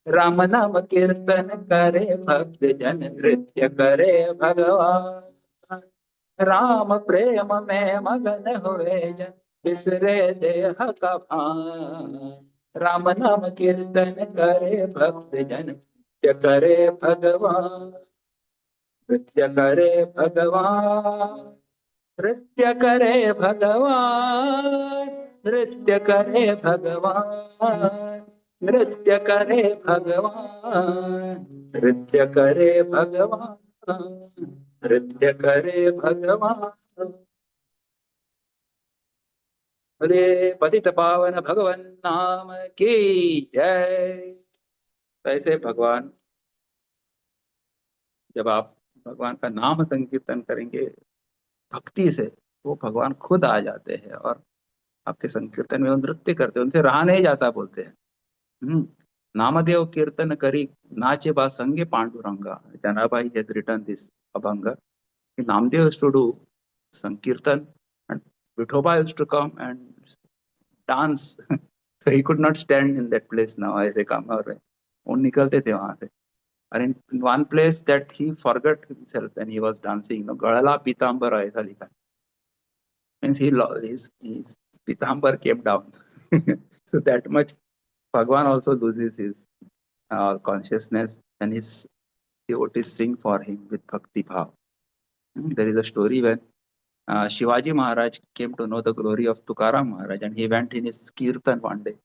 राम नाम कीर्तन करे भक्त जन, नृत्य करे भगवान। राम प्रेम में मगन हुए जन, बिसरे देह का भान। राम नाम कीर्तन करे भक्त जन, नृत्य करे भगवान, नृत्य करे भगवान, नृत्य करे भगवान, नृत्य करे भगवान, नृत्य करे भगवान, नृत्य करे भगवान, नृत्य करे भगवान। बोले पतित पावन भगवान नाम की जय। ऐसे भगवान, जब आप भगवान का नाम संकीर्तन करेंगे भक्ति से, वो भगवान खुद आ जाते हैं और आपके संकीर्तन में वो नृत्य करते हैं, उनसे रहा नहीं जाता बोलते हैं। नामदेव कीर्तन करी नाचे बा संगे Panduranga, Janabai had written this abhanga. Namdev used to do sankirtan and Vithoba used to come and dance. So he could not stand in that place now, ऐसे काम और वो निकलते थे वहां से। And in one place that he forgot himself when he was dancing, Gadala Pitambara ऐसा लिखा है, means his Pitambar came down. So that much Bhagwan also loses his consciousness and his devotees sing for him with bhakti bhav. There is a story when Shivaji Maharaj came to know the glory of Tukaram Maharaj, and he went in his kirtan one day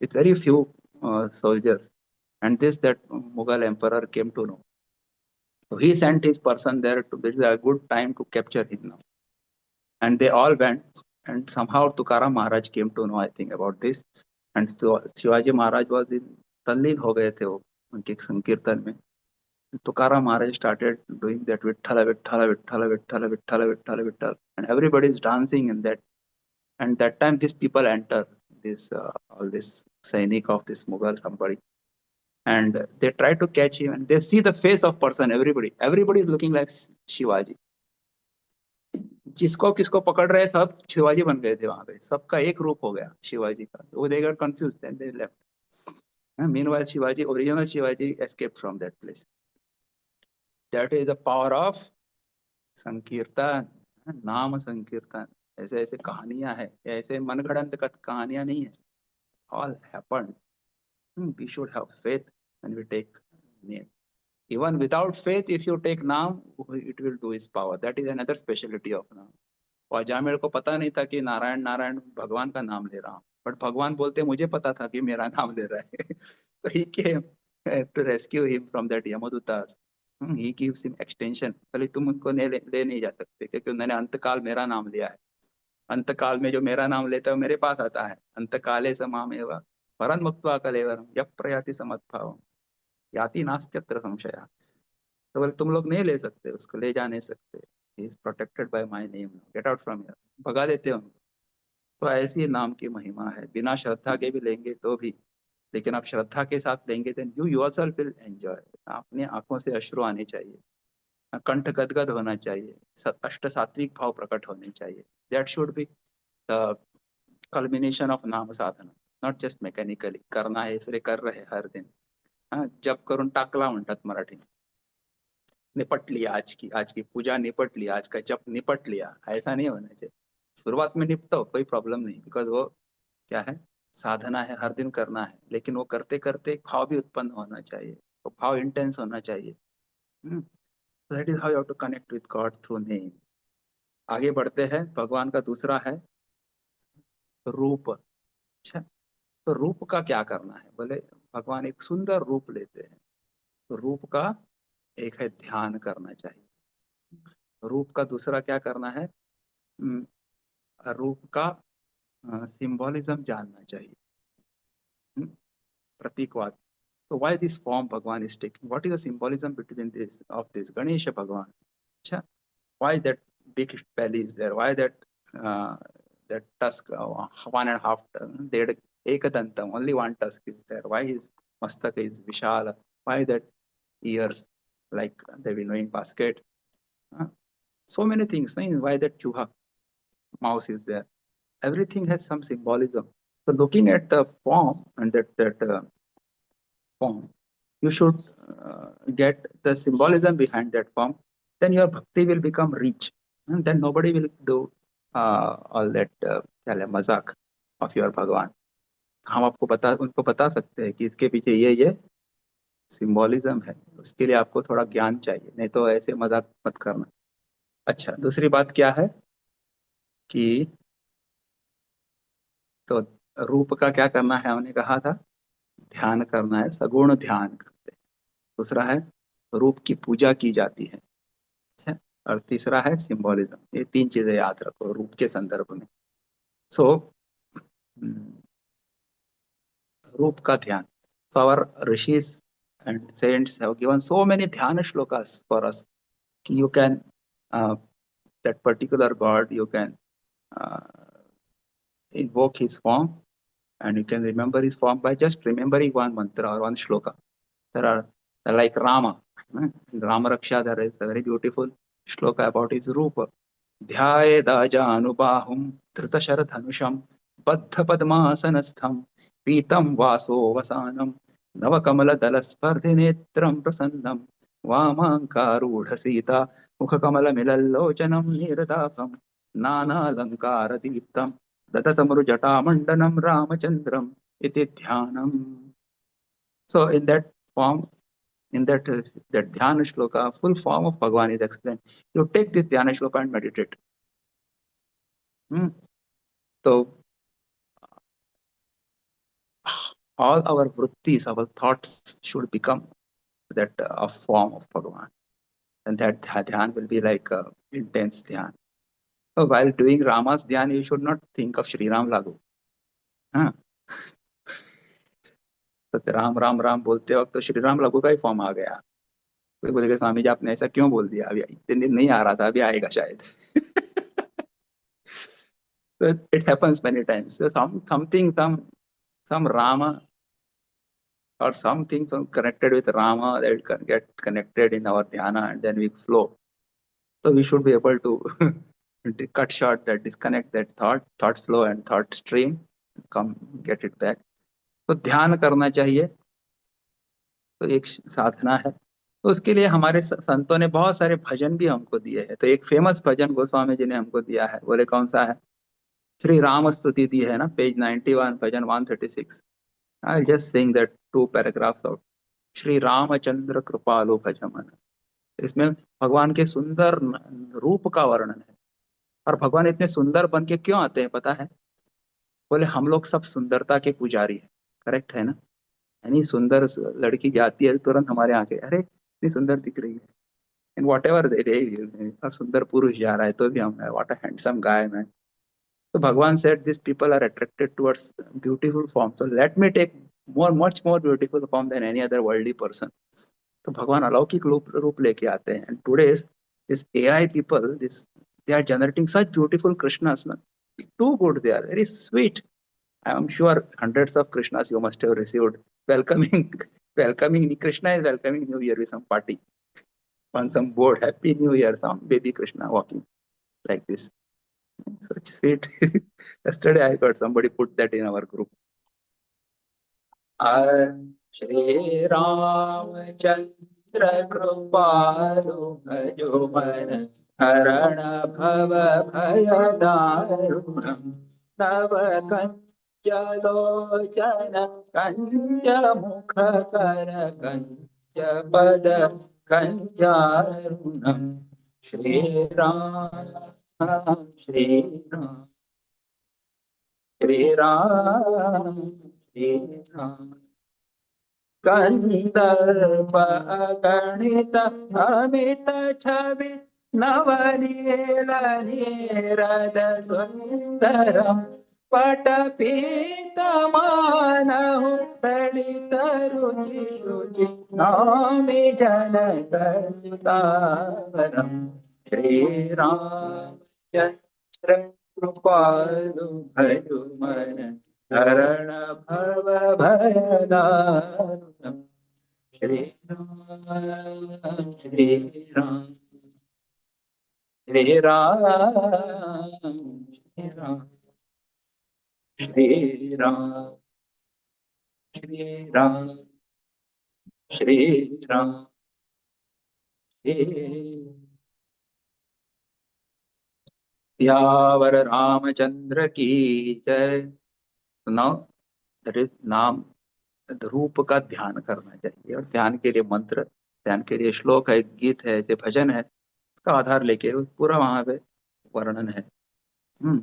with very few soldiers, and that Mughal emperor came to know. So he sent his person there to, this is a good time to capture him now. And they all went, and somehow Tukaram Maharaj came to know, I think, about this. And so Shivaji Maharaj was in तल्लीन हो गए थे वो उनके संकीर्तन में। Tukaram Maharaj started doing that Vitthala, Vitthala, Vitthala, Vitthala, Vitthala, Vitthala, Vitthala, and everybody is dancing in that. And that time, these people enter this all this Sainik of this Mughal somebody, and they try to catch him, and they see the face of person. Everybody is looking like Shivaji. जिसको किसको पकड़ रहे सब शिवाजी बन गए थे वहां पे, सबका एक रूप हो गया शिवाजी का। वो they got confused and they left. Meanwhile, Shivaji, original Shivaji, escaped from that place. That is the power of संकीर्तन, नाम संकीर्तन। ऐसे ऐसे कहानियां हैं, ऐसे मनगढ़ंत कहानियां नहीं है। All happened. We should have faith when we take name. Even without faith, if you take naam, it will do its power. That is another specialty of naam. और अजामिल को पता नहीं था कि नारायण नारायण भगवान का नाम ले रहा हूँ, बट भगवान बोलते मुझे पता था कि मेरा नाम ले रहा है। तो he came to rescue him from that Yamadutas. He gives him extension. बोले तुम उनको ले नहीं जा सकते क्योंकि उन्होंने अंतकाल मेरा नाम लिया है। अंतकाल में जो मेरा नाम लेता है वो मेरे पास आता है। अंतकाले स मामेव परं मुक्त्वा कलेवरं यः प्रयाति समद्भावम् याति नास्त्यत्र संशयः। तो बोले तुम लोग नहीं ले सकते, उसको ले जा नहीं सकते। He is protected by my name, get out from here, भगा देते हैं उनको। तो ऐसी नाम की महिमा है। बिना श्रद्धा के भी लेंगे तो भी, लेकिन आप श्रद्धा के साथ लेंगे then you yourself will enjoy. अपनी आंखों से अश्रु आने चाहिए, कंठ गदगद होना चाहिए, अष्ट सात्विक भाव प्रकट होने चाहिए। That should be the culmination of नाम साधना, नॉट जस्ट मेकॅनिकली करना है इसलिए कर रहे हर दिन। जप करून टाकला म्हणतात मराठी, निपट लिया आज की पूजा निपट लिया, आज का जप निपट लिया, ऐसा नहीं होना चाहिए। शुरुआत में निपटो कोई प्रॉब्लम नहीं, बिकॉज वो क्या है, साधना है, हर दिन करना है। लेकिन वो करते करते एक भाव भी उत्पन्न होना चाहिए, वो भाव इंटेंस होना चाहिए। That is how you have to connect with God through name. आगे बढ़ते हैं, भगवान का दूसरा है रूप। अच्छा, तो रूप का क्या करना है? बोले भगवान एक सुंदर रूप लेते हैं, तो रूप का एक है ध्यान करना चाहिए। रूप का दूसरा क्या करना है? रूप का सिंबॉलिज्म जानना चाहिए, प्रतीकवाद। तो व्हाई दिस फॉर्म भगवान is taking, what is the symbolism between this of this Ganesh भगवान? अच्छा, why that big belly is there, why that tusk, 1.5 डेढ़ एक दंतम, only one tusk is there, why his mastak is vishal, why that ears like the winnowing basket, so many things, why that chuha mouse is there, everything has some symbolism. So looking at the form and that form, you should get the symbolism behind that form, then your bhakti will become rich, and then nobody will do all that mazak of your भगवान। हम आपको उनको बता सकते हैं कि इसके पीछे ये सिंबॉलिज्म है, उसके लिए आपको थोड़ा ज्ञान चाहिए, नहीं तो ऐसे मजाक मत करना। अच्छा, दूसरी बात क्या है कि तो रूप का क्या करना है, हमने कहा था ध्यान करना है, सगुण ध्यान करते हैं। दूसरा है रूप की पूजा की जाती है। अच्छा, और तीसरा है सिंबॉलिज्म। ये तीन चीजें याद रखो रूप के संदर्भ में। सो रूप का ध्यान, so our rishis and saints have given so many dhyana shlokas for us कि you can that particular god, you can invoke his form and you can remember his form by just remembering one mantra or one shloka. There are like Rama, in Rama Raksha there is a very beautiful shloka about his rupa. ध्यायेदाजानुबाहुं धृतशरधनुषं बद्धपद्मासनस्थं पीतं वासो वसानं नवकमलदलस्पर्धिनेत्रं प्रसन्नं वामाङ्कारूढसीता मुखकमलमिलल्लोचनं नीरदाभं नानालङ्कारदीप्तं ददतमरुजटामण्डनं रामचन्द्रम् इति ध्यानम्. So in that form, in that dhyana shloka, full form of Bhagavan is explained. You take this dhyana shloka and meditate. So all our vrittis, our thoughts should become that a form of Bhagavan, and that dhyan will be like intense dhyan. So while doing Rama's dhyan, you should not think of Shri Ram Lagu. तो राम राम राम बोलते वक्त तो श्री राम लघु का ही form आ गया। कोई बोलेगा स्वामी जी आपने ऐसा क्यों बोल दिया, अभी इतने दिन नहीं आ रहा था, अभी आएगा शायद। So it happens many times. So some Rama or something connected with Rama that can get connected in our dhyana and then we flow. So we should be able to cut short that, disconnect that thought flow and thought stream, come get it back. तो ध्यान करना चाहिए, तो एक साधना है। तो उसके लिए हमारे संतों ने बहुत सारे भजन भी हमको दिए हैं। तो एक फेमस भजन गोस्वामी जी ने हमको दिया है, बोले कौन सा है? श्री राम स्तुति दी है ना, page 91, bhajan 136। I just sing that 2 paragraphs of Shri Ramchandra कृपालु भजमन। इसमें भगवान के सुंदर रूप का वर्णन है। और भगवान इतने सुंदर बन के क्यों आते हैं पता है? बोले हम लोग सब सुंदरता के पुजारी हैं, करेक्ट है ना? यानी सुंदर लड़की जाती है तुरंत हमारे आंखें, अरे इतनी सुंदर दिख रही है। एंड वॉट एवर दे सुंदर पुरुष जा रहा है तो भी हम what a handsome guy man. तो भगवान said this people are attracted towards beautiful form, so let me take much more beautiful form than any other worldly person. तो भगवान अलौकिक रूप लेके आते हैं। And today this AI people, this they are generating such beautiful Krishnas, too good, they are very sweet. I am sure hundreds of Krishnas you must have received welcoming, welcoming. Krishna is welcoming New Year with some party on some board. Happy New Year, some baby Krishna walking like this. Such sweet. Yesterday I heard somebody put that in our group. Shri Ramchandra Kripalu Bhajo Mana Harana Bhava Bhayadaruram Nava Jalochana Kanja Mukha Kara Kanja Pada Kanjarunam Shri Ram Shri Ram Shri Ram Shri Ram कंदर्प अगणित अमित छवि नवनील नीरद सुंदरम पटपीतमानहु दलित रुचि रुचि नामि जनक सुतावरम श्रीरामचंद्र कृपालु भजुमन शरण भव भयदारुणम् श्री राम श्री राम श्री राम श्री राम श्री राम श्री राम श्री राम सियावर रामचंद्र की जय। Now that is नाम रूप का ध्यान करना चाहिए, और ध्यान के लिए मंत्र, ध्यान के लिए श्लोक है, गीत है, ऐसे भजन है, उसका आधार लेके पूरा वहां पे वर्णन है।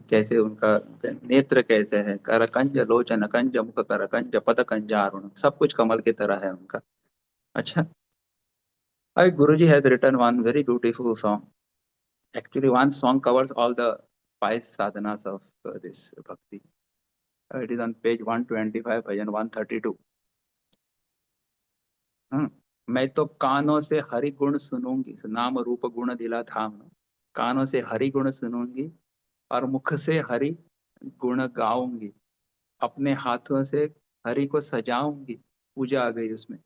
कैसे उनका नेत्र कैसे है, करकंज लोचन कंज मुख करकंज पद कंजारुण, सब कुछ कमल की तरह है उनका। अच्छा, Guruji has written one very beautiful song. Actually, one song covers all the 5 sadhanas of this bhakti. It is on page 125, bhajan 132. मैं तो कानों से हरि गुण सुनूंगी, नाम रूप गुण दिला धाम। कानों से हरि गुण सुनूंगी और मुख से हरि गुण गाऊंगी, अपने हाथों से हरि को सजाऊंगी। पूजा आ गई उसमें,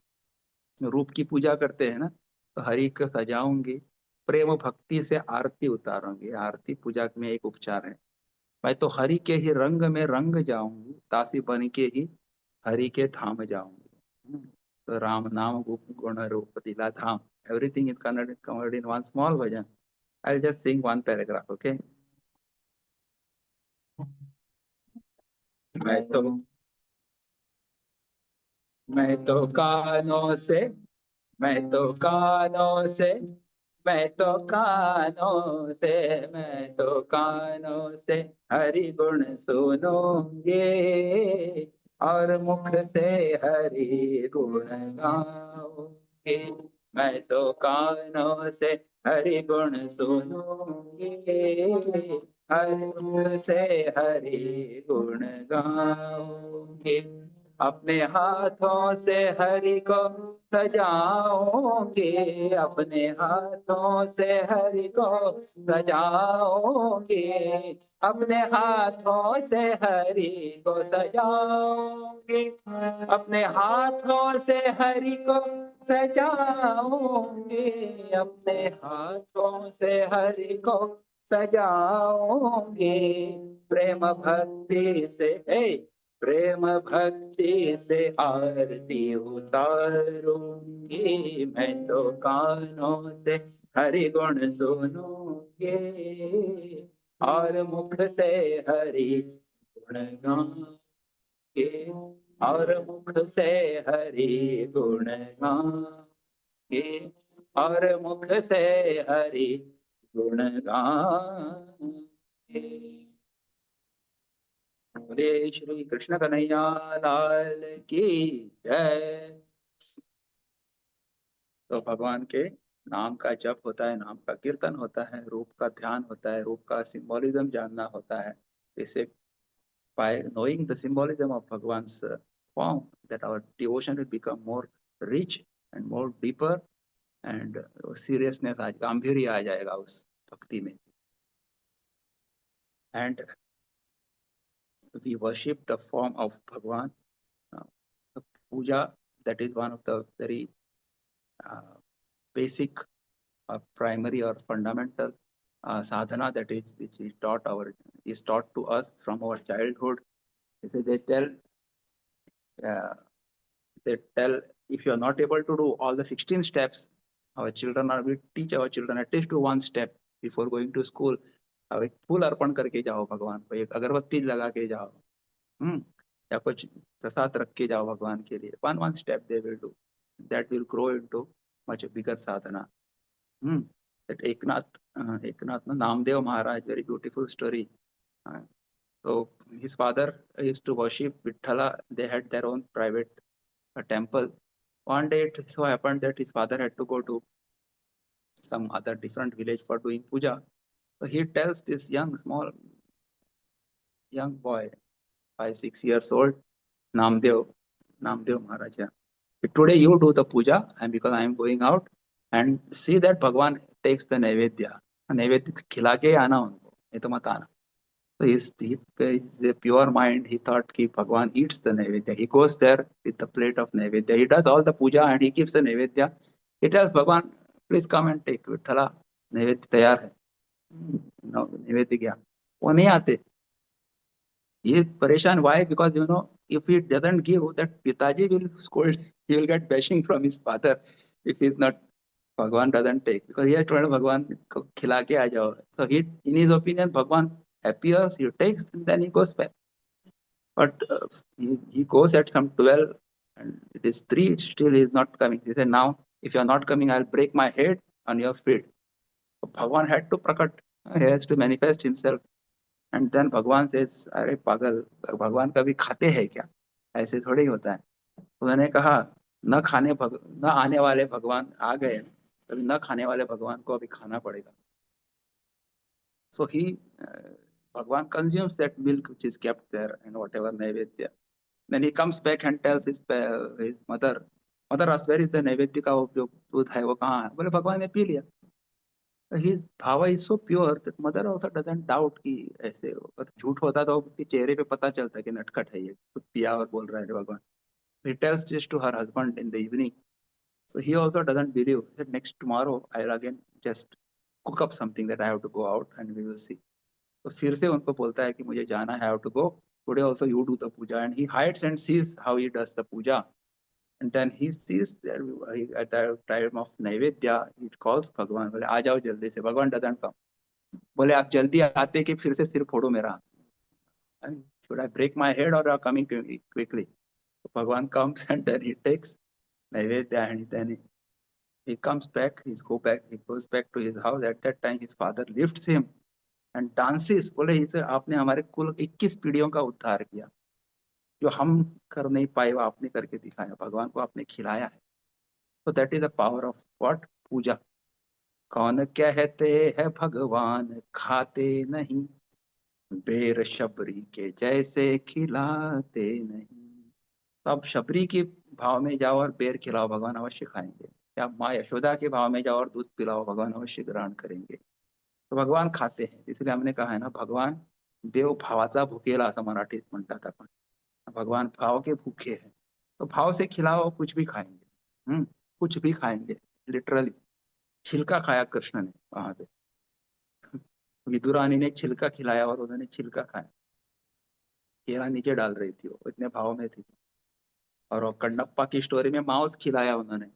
रूप की पूजा करते हैं ना, तो हरि को सजाऊंगी, प्रेम भक्ति से आरती उतारूंगी। आरती पूजा में एक उपचार है। मैं तो हरि के ही रंग में रंग जाऊंगी, दासी बन के ही हरि के धाम जाऊंगी। तो राम नाम गुण रूप दिला धाम, everything is covered in one small version. I'll just sing one paragraph, okay? मैं तो कानों से, मैं तो कानों से, मैं तो कानों से, मैं तो कानों से हरि गुण सुनूंगे और मुख से हरि गुण गाऊंगे। मैं तो कानों से हरि गुण सुनूंगे और मुख से हरि गुण गाऊंगे। अपने हाथों से हरि को सजाओगे, अपने हाथों से हरि को सजाओगे, अपने हाथों से हरि को सजाओगे, अपने हाथों से हरि को सजाओगे, अपने हाथों से हरि को सजाओगे। प्रेम भक्ति से प्रेम भक्ति से आरती उतारूंगी। मैं तो कानों से हरि गुण सुनूंगे और मुख से हरि गुण गाऊंगे, और मुख से हरि गुण गाऊंगे, और मुख से हरि गुण गाऊंगे। बोले श्री कृष्ण कन्हैया लाल की जय। तो भगवान के नाम का जप होता है, नाम का कीर्तन होता है, रूप का ध्यान होता है, रूप का सिंबोलिज्म जानना होता है। इसे by knowing the symbolism of Bhagwan's form, that our devotion will become more rich and more deeper, and seriousness गांभीर्य आ जाएगा उस भक्ति में। And we worship the form of Bhagwan. The puja, that is one of the very basic primary or fundamental sadhana that is which is taught to us from our childhood. They tell if you are not able to do all the 16 steps, we teach our children at least to one step before going to school. अब एक फूल अर्पण करके जाओ भगवान को, एक अगरबत्ती लगा के जाओ, या कुछ प्रसाद रख के जाओ भगवान के लिए. one step they will do, that will grow into much bigger sadhana. That Eknath Namdev Maharaj, very beautiful story. So his father used to worship Vithala. They had their own private temple. One day it so happened that his father had to go to some other different village for doing puja. So he tells this young boy, 5-6 years old, Namdev Maharaj, today you do the puja, and because I am going out, and see that Bhagwan takes the Naivedya. Naivedya खिला के आना उनको, नहीं तो मत आना. So he's a pure mind. He thought कि Bhagwan eats the Naivedya. He goes there with the plate of Naivedya. He does all the puja and he gives the Naivedya. He tells Bhagwan, please come and take. Vithala, Naivedya तैयार है. Naivedya गया. वो नहीं आते. He is परेशान. Why? Because if he doesn't give, that Pitaji will scold. He will get bashing from his father if he is not. Bhagwan doesn't take, because he has told Bhagwan को खिला के आ जाओ. So in his opinion, Bhagwan appears, he takes, and then he goes back. But he goes at some 12, and it is 3, still he is not coming. He said, now, if you are not coming, I'll break my head on your feet. So Bhagwan had to prakat. He has to manifest himself. And then Bhagwan says, अरे पागल, भगवान कभी खाते हैं क्या? ऐसे थोड़ी होता है. उन्होंने कहा, न आने वाले भगवान आ गए, कभी न खाने वाले भगवान को अभी खाना पड़ेगा. So Bhagwan consumes that milk which is kept there and whatever Naivedya. Then he comes back and tells his mother, where is the Naivedya का वो जो दूध है वो कहाँ है? बोले भगवान ने पी लिया. His bhava is so pure that mother also doesn't doubt कि ऐसे, अगर झूठ होता तो उसके चेहरे पे पता चलता कि नटखट है ये, खुद पिया और बोल रहा है भगवान. He tells this to her husband in the evening. So he also doesn't believe. He said, next tomorrow I'll again just cook up something that I have to go out and we will see. तो फिर से उनको बोलता है कि मुझे जाना है, I have to go. Today also you do the puja, and he hides and sees how he does the puja. And then he sees that at the time of Naivedya, he calls Bhagwan. बोले आ जाओ जल्दी से. Bhagwan doesn't come. बोले आप जल्दी आते कि फिर से सिर फोड़ो मेरा. Should I break my head or are coming quickly? So Bhagwan comes and then he takes Naivedya and then he comes back. He goes back to his house. At that time his father lifts him and dances. बोले इसे आपने हमारे कुल 21 पीढ़ियों का उद्धार किया. जो हम कर नहीं पाए वो आपने करके दिखाया. भगवान को आपने खिलाया है. So that is the power of what? पूजा. कौन कहते हैं भगवान खाते नहीं, बेर शबरी के जैसे खिलाते नहीं. तो आप शबरी के भाव में जाओ और बेर खिलाओ, भगवान अवश्य खाएंगे. या माँ यशोदा के भाव में जाओ और दूध पिलाओ, भगवान अवश्य ग्रहण करेंगे. तो भगवान खाते हैं. इसलिए हमने कहा है ना, भगवान देव भावाचा भुकेला असं मराठीत म्हणतात आपण. भगवान भाव के भूखे हैं. तो भाव से खिलाओ, कुछ भी खाएंगे. कुछ भी खाएंगे, लिटरली. छिलका खाया कृष्ण ने वहां पे. विदुरानी ने छिलका खिलाया और उन्होंने छिलका खाया. केला नीचे डाल रही थी, वो इतने भाव में थी. और वो कण्णप्पा की स्टोरी में मांस खिलाया उन्होंने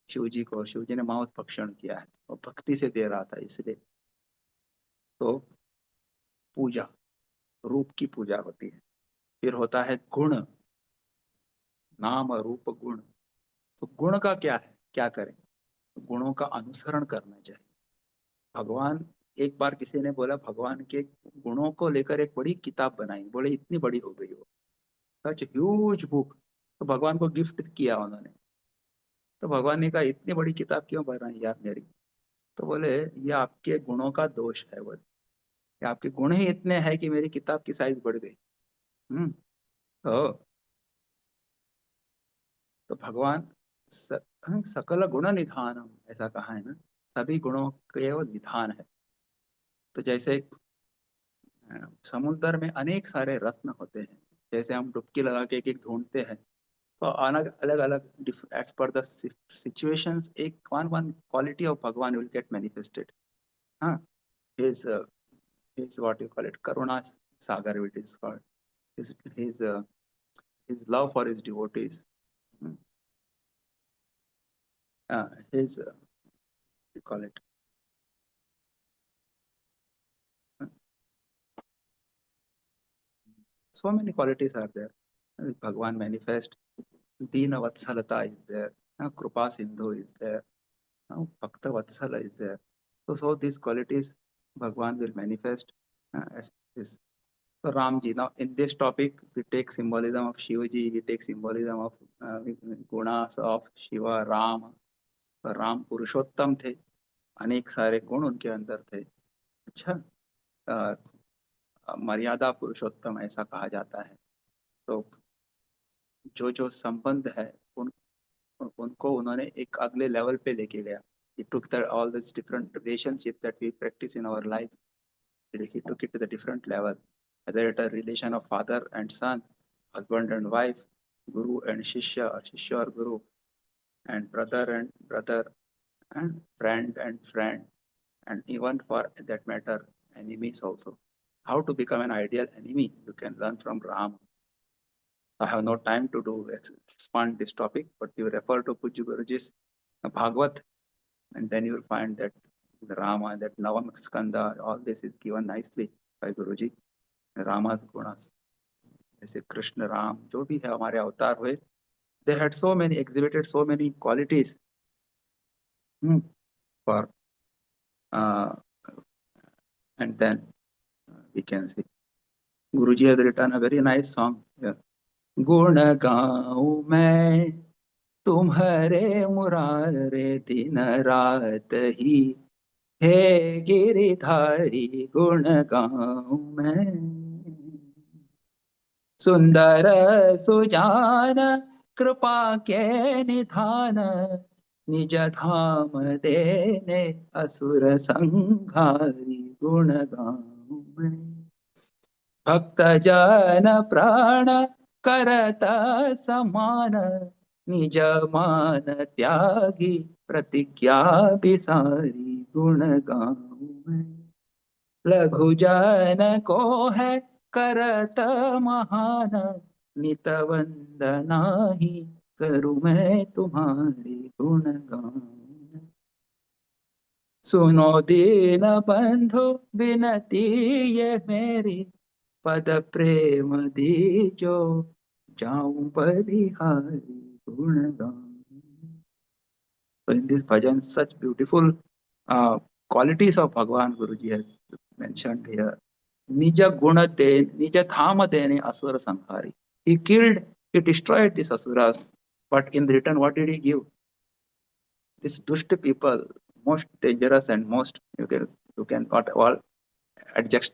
शिव जी को. शिव जी ने मांस भक्षण किया है, वो भक्ति से दे रहा था इसलिए. तो पूजा, रूप की पूजा होती है. फिर होता है गुण, नाम रूप गुण. तो गुण का क्या है, क्या करें? गुणों का अनुसरण करना चाहिए. भगवान एक बार किसी ने बोला भगवान के गुणों को लेकर एक बड़ी किताब बनाई, बोले इतनी बड़ी हो गई वो, सच ह्यूज बुक। तो भगवान को गिफ्ट किया उन्होंने। तो भगवान ने कहा इतनी बड़ी किताब क्यों बनाई यार मेरी? तो बोले ये आपके गुणों का दोष है, बोले ये आपके गुण ही इतने हैं कि मेरी किताब की साइज बढ़ गई। तो तो भगवान सकल गुण निधानम ऐसा कहा है ना, सभी गुणों के वो निधान है। तो जैसे समुद्र में अनेक सारे रत्न होते हैं, जैसे हम डुबकी लगा के एक एक ढूंढते हैं, तो अलग अलग अलग एज पर द सिचुएशंस एक वन क्वालिटी ऑफ भगवान विल गेट मैनिफेस्टेड। हाँ, his his what you call it karuna sagar, it is called, his his uh, his love for his devotees. Hmm. His you call it so many qualities are there. Bhagwan manifest. Dina Vatsalata is there. Krupa Sindhu is there. Bhakta Vatsala is there. So these qualities Bhagwan will manifest as this. So Ramji, now in this topic, we take symbolism of Shivaji, we take symbolism of gunas of Shiva, Ram. Ram पुरुषोत्तम थे, अनेक सारे गुण उनके अंदर थे। अच्छा, मर्यादा पुरुषोत्तम ऐसा कहा जाता है। तो जो जो संबंध है उनको उन्होंने एक अगले लेवल पे लेके गया। He took all these different relationships that we practice in our life, he took it to the different level, whether it a relation of father and son, husband and wife, guru and shishya, or shishya or guru, and brother, and friend, and even for that matter, enemies also. How to become an ideal enemy, you can learn from Ram. I have no time to expand this topic, but you refer to Pujya Guruji's Bhagavad, and then you will find that the Rama, that Navam Skanda, all this is given nicely by Guruji. Rama's gunas, जैसे कृष्ण राम जो भी है हमारे अवतार हुए, they had so many, exhibited so many qualities for and then we can see Guruji has written a very nice song here. गुण गाऊं मैं तुम्हारे मुरारे दिन रात ही, हे गिरिधारी गुण गाऊं मैं। सुंदर सुजान कृपा के निधान, निज धाम देने असुर संहारी गुण गाऊं मैं। भक्त जन प्राण करत समान, निज मान त्यागी प्रतिज्ञा बिसारी गुण गाऊं मैं। लघु जन को है करत महान, नित वंदना ही करूं मैं तुम्हारी गुण गाऊं। सुनो दीन बंधु विनती ये मेरी, पद प्रेम दीजो जाऊं बलिहारी गुण गाऊं। So in this bhajan, such beautiful qualities of Bhagwan Guruji has mentioned here. Nija guna de, nija dhama dene asura sanghari. He killed, he destroyed these asuras, but in return, what did he give? These dushta people, most dangerous and most, you can not all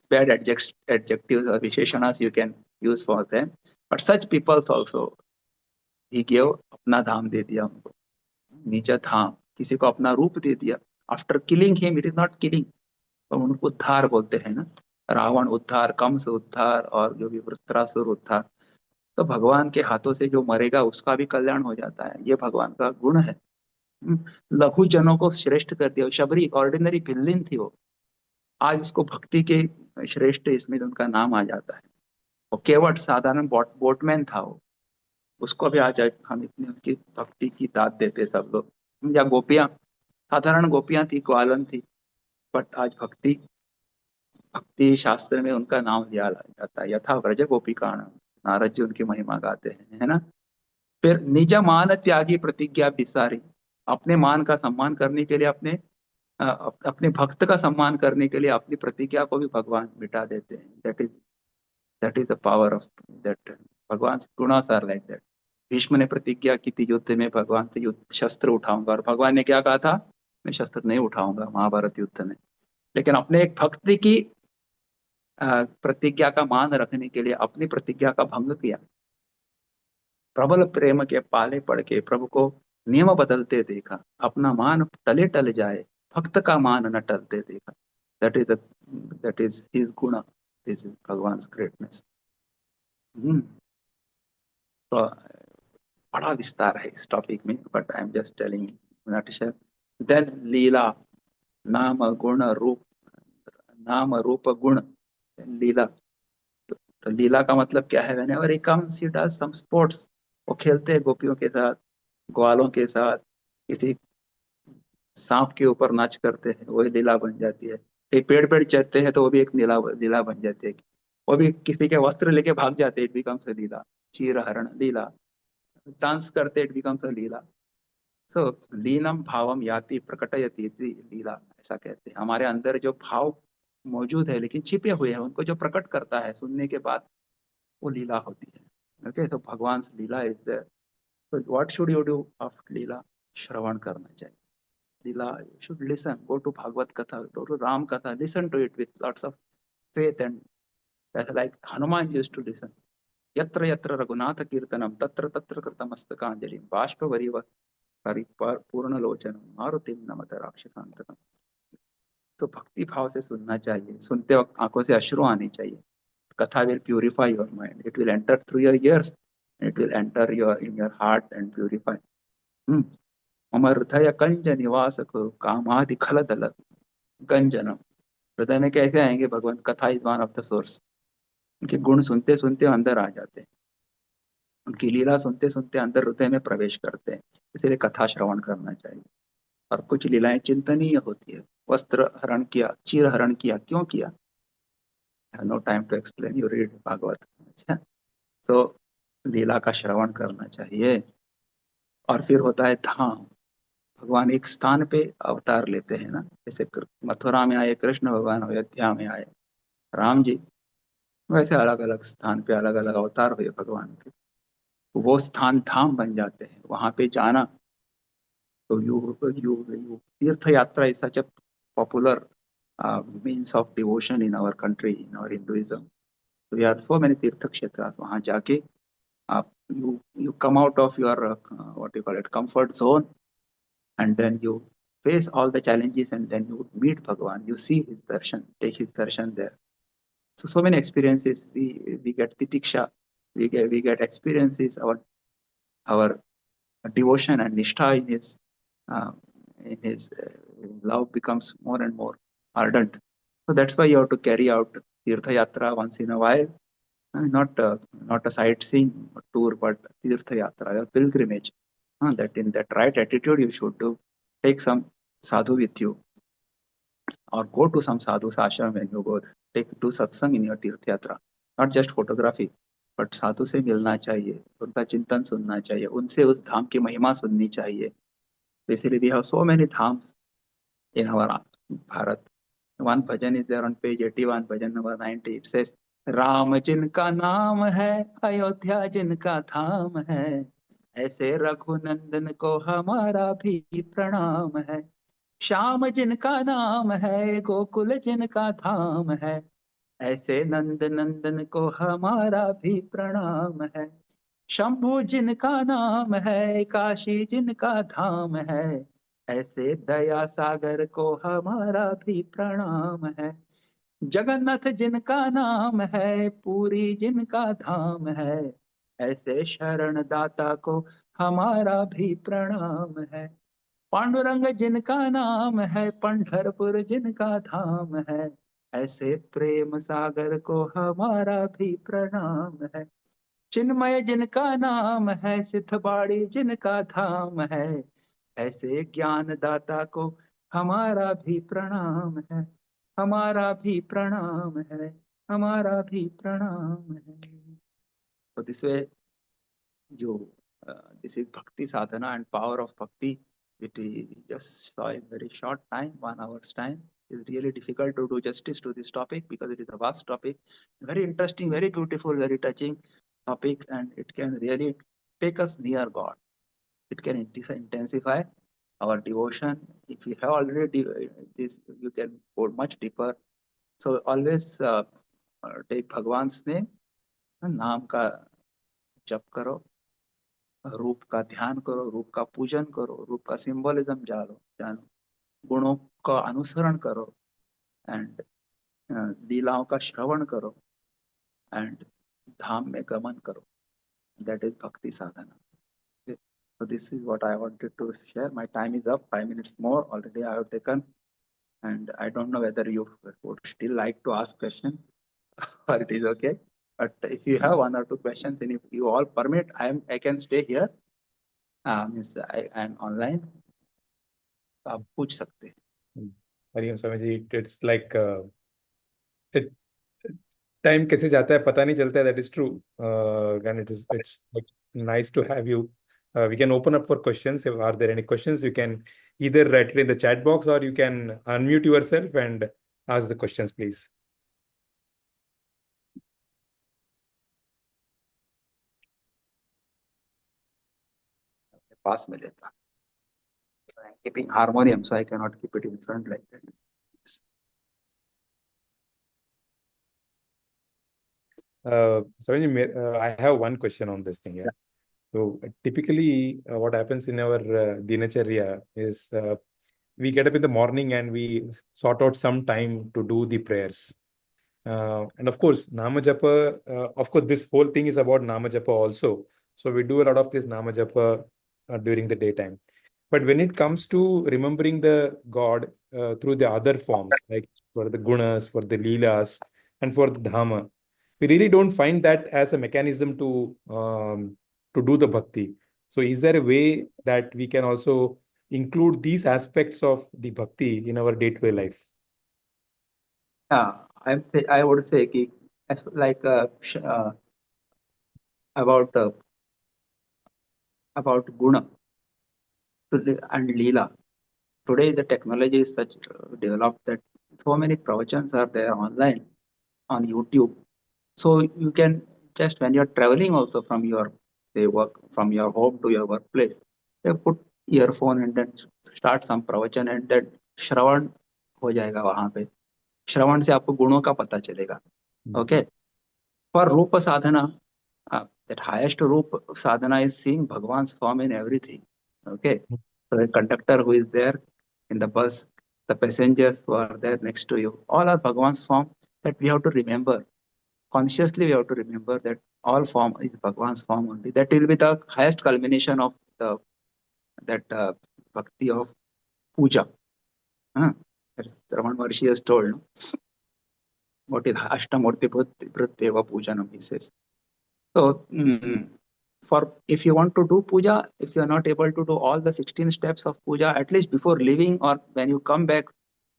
bad adjectives or visheshanas you can use for them, but such people also he gave अपना धाम दे दिया उनको, निज धाम, किसी को अपना रूप दे दिया। After killing him, it is not killing, तो उनको उद्धार बोलते हैं ना, रावण उद्धार, कंस उद्धार, और जो भी वृत्रासुर उद्धार। तो भगवान के हाथों से जो मरेगा उसका भी कल्याण हो जाता है, ये भगवान का गुण है। लघु जनों को श्रेष्ठ कर दिया। शबरी ऑर्डिनरी भिल्लिन थी वो, आज उसको भक्ति के श्रेष्ठ इसमें उनका नाम आ जाता है। वो केवट साधारण बोटमैन था वो, उसको भी आज हम इतनी उसकी भक्ति की दाद देते सब लोग। या गोपियां, साधारण गोपियां थी, ग्वालन थी, बट आज भक्ति शास्त्र में उनका नाम लिया जाता है। यथा व्रज गोपिका, नारद जी उनकी महिमा गाते हैं, है ना। फिर निज मान त्यागी प्रतिज्ञा बिसारी, अपने मान का सम्मान करने के लिए अपने अपने भक्त का सम्मान करने के लिए अपनी प्रतिज्ञा को भी भगवान मिटा देते हैं। That is the power of that. Bhagwan gunas are like that. Bhishma ने प्रतिज्ञा की थी युद्ध में, भगवान से युद्ध शस्त्र उठाऊंगा, और भगवान ने क्या कहा था, मैं शस्त्र नहीं उठाऊंगा महाभारत युद्ध में। लेकिन अपने एक भक्त की प्रतिज्ञा का मान रखने के लिए अपनी प्रतिज्ञा का भंग किया। प्रबल प्रेम के पाले पड़ के प्रभु को नियम बदलते देखा, अपना मान टले टल जाए, भक्त का मान न टलते देखा। That is his guna, this is bhagwan greatness. तो बड़ा विस्तार है इस टॉपिक में, but I am just telling nutshell. Then leela, naam guna रूप, नाम रूप गुण, लीला। तो लीला का मतलब क्या है? Whenever he comes he does some sports, वो खेलते हैं गोपियों के साथ, ग्वालों के साथ, किसी सांप के ऊपर नाच करते हैं, वही लीला बन जाती है। कहीं पेड़ पेड़ चढ़ते हैं तो वो भी एक लीला लीला बन जाती है। वो भी किसी के वस्त्र लेके भाग जाते, इट बिकम्स अ लीला। चीर हरण लीला, डांस करते, इट बिकम्स अ लीला। सो लीनम भावम याति प्रकटयति इति लीला, ऐसा कहते हैं। हमारे अंदर जो भाव मौजूद है लेकिन छिपे हुए हैं, उनको जो प्रकट करता है सुनने के बाद, वो लीला होती है। ओके, तो भगवान लीला इज देयर। तो what should you do of leela? श्रवण करना चाहिए लीला। You should listen, go to Bhagavad Katha, go to Ram Katha, listen to it with lots of faith, and that's like Hanuman used to listen. Yatra yatra Raghunatha Kirtanam tatra tatra kritamastakāņjalim bāshpavariva पूर्ण लोचनम मारुतिम नमत राक्षसांतकम। तो भक्ति भाव से सुनना चाहिए, सुनते वक्त आंखों से अश्रु आने चाहिए। कथा will purify your mind, it will enter through your ears, it will enter in your heart and purify. मम हृदय कंज निवास कामादि खल दल गंजनम। हृदय में कैसे आएंगे भगवान? कथा is one of the source. उनके गुण सुनते सुनते अंदर आ जाते हैं, उनकी लीला सुनते सुनते अंदर हृदय में प्रवेश करते हैं। इसलिए कथा श्रवण करना चाहिए। और कुछ लीलाएं चिंतनीय होती है। वस्त्र हरण किया, चीर हरण किया, क्यों किया? No time to explain, you read Bhagavat. अच्छा, तो लीला का श्रवण करना चाहिए। और फिर होता है धाम। भगवान एक स्थान पे अवतार लेते हैं ना, जैसे मथुरा में आए कृष्ण भगवान, अयोध्या में आए राम जी, वैसे अलग अलग स्थान पे अलग अलग अवतार हुए भगवान के। वो स्थान धाम बन जाते हैं, वहां पे जाना। तो यू तीर्थ यात्रा is such a popular means of devotion in our country, in our Hinduism. So there are so many तीर्थ क्षेत्र। वहां जाके आप you come out of your what you call it comfort zone, and then you face all the challenges, and then you meet Bhagwan, you see his darshan, take his darshan there. So many experiences we get titiksha, we get experiences, our devotion and nishtha uh, in his love becomes more and more ardent. So that's why you have to carry out tirtha yatra once in a while, not a sightseeing tour, but tirtha yatra, your pilgrimage. That in that right attitude you should do. Take some sadhu with you, or go to some sadhu's ashram when you go. Do satsang in your tirtha yatra, not just photography, but साधु से मिलना चाहिए, उनका चिंतन सुनना चाहिए, उनसे उस धाम की महिमा सुननी चाहिए। Basically, we have so many dhams in our Bharat. One bhajan is there on page 81, bhajan number 90. It says, Ram जिनका नाम है, अयोध्या जिनका धाम है, ऐसे रघुनंदन को हमारा भी प्रणाम है। श्याम जिनका नाम है, गोकुल जिनका धाम है, ऐसे नंद नंदन को हमारा भी प्रणाम है। शंभु जिनका नाम है, काशी जिनका धाम है, ऐसे दया सागर को हमारा भी प्रणाम है। जगन्नाथ जिनका नाम है, पूरी जिनका धाम है, ऐसे शरण दाता को हमारा भी प्रणाम है। पांडुरंग जिनका नाम है, पंढरपुर जिनका धाम है, ऐसे प्रेम सागर को हमारा भी प्रणाम है। चिन्मय जिनका नाम है, सिद्धबाड़ी जिनका धाम है, ऐसे ज्ञान दाता को हमारा भी प्रणाम है, हमारा भी प्रणाम है, हमारा भी प्रणाम है। तो दिस वे जो this is bhakti sadhana and power of bhakti We just saw in very short time, 1 hour's time. It's really difficult to do justice to this topic because it is a vast topic, very interesting, very beautiful, very touching topic, and it can really take us near God. It can intensify our devotion. If you have already this, you can go much deeper. So always take Bhagwan's name, नाम का जप करो, रूप का ध्यान करो, रूप का पूजन करो, रूप का सिंबलिज्म जानो, गुणों का अनुसरण करो, एंड लीलाओं का श्रवण करो, एंड धाम में गमन करो. That is bhakti sadhana. Okay. So this is what I wanted to share. My time is up. 5 minutes more already I have taken, and I don't know whether you would still like to ask questions or it is okay. But if you have 1 or 2 questions, and if you all permit, I can stay here. I am online. तो आप पूछ सकते हैं. Hariom Swami ji, it's like time कैसे जाता है पता नहीं चलता है. That is true. And it's like nice to have you. We can open up for questions. If are there any questions, you can either write it in the chat box or you can unmute yourself and ask the questions, please. पास में लेता. I'm keeping harmonium, so I cannot keep it in front like that. Swami, I have one question on this thing here. So typically, what happens in our dinacharya is we get up in the morning and we sort out some time to do the prayers. And of course, Nama Japa, of course, this whole thing is about Nama Japa also. So we do a lot of this Nama Japa during the daytime. But when it comes to remembering the God through the other forms, like for the gunas, for the leelas, and for the dhamma, we really don't find that as a mechanism to do the bhakti. So is there a way that we can also include these aspects of the bhakti in our day-to-day life? I would say कि like about guna and leela. Today the technology is such developed that so many pravachans are there online on YouTube. So you can just, when you're traveling also from your from your home to your workplace, you put earphone and then start some pravachan and then श्रवण हो जाएगा वहां पे. श्रवण से आपको गुणों का पता चलेगा. Okay. For Rupa sadhana, that highest Rupa sadhana is seeing Bhagwan's form in everything. Okay. So the conductor who is there in the bus, the passengers who are there next to you, all are Bhagwan's form that we have to remember. Consciously we have to remember that all form is Bhagwan's form only. That will be the highest culmination of that bhakti of puja. That's Raman Maharshi has told. No? What is Ashtamurti Pratyeva Pujanam, he says. So for if you want to do puja, if you are not able to do all the 16 steps of puja, at least before leaving or when you come back,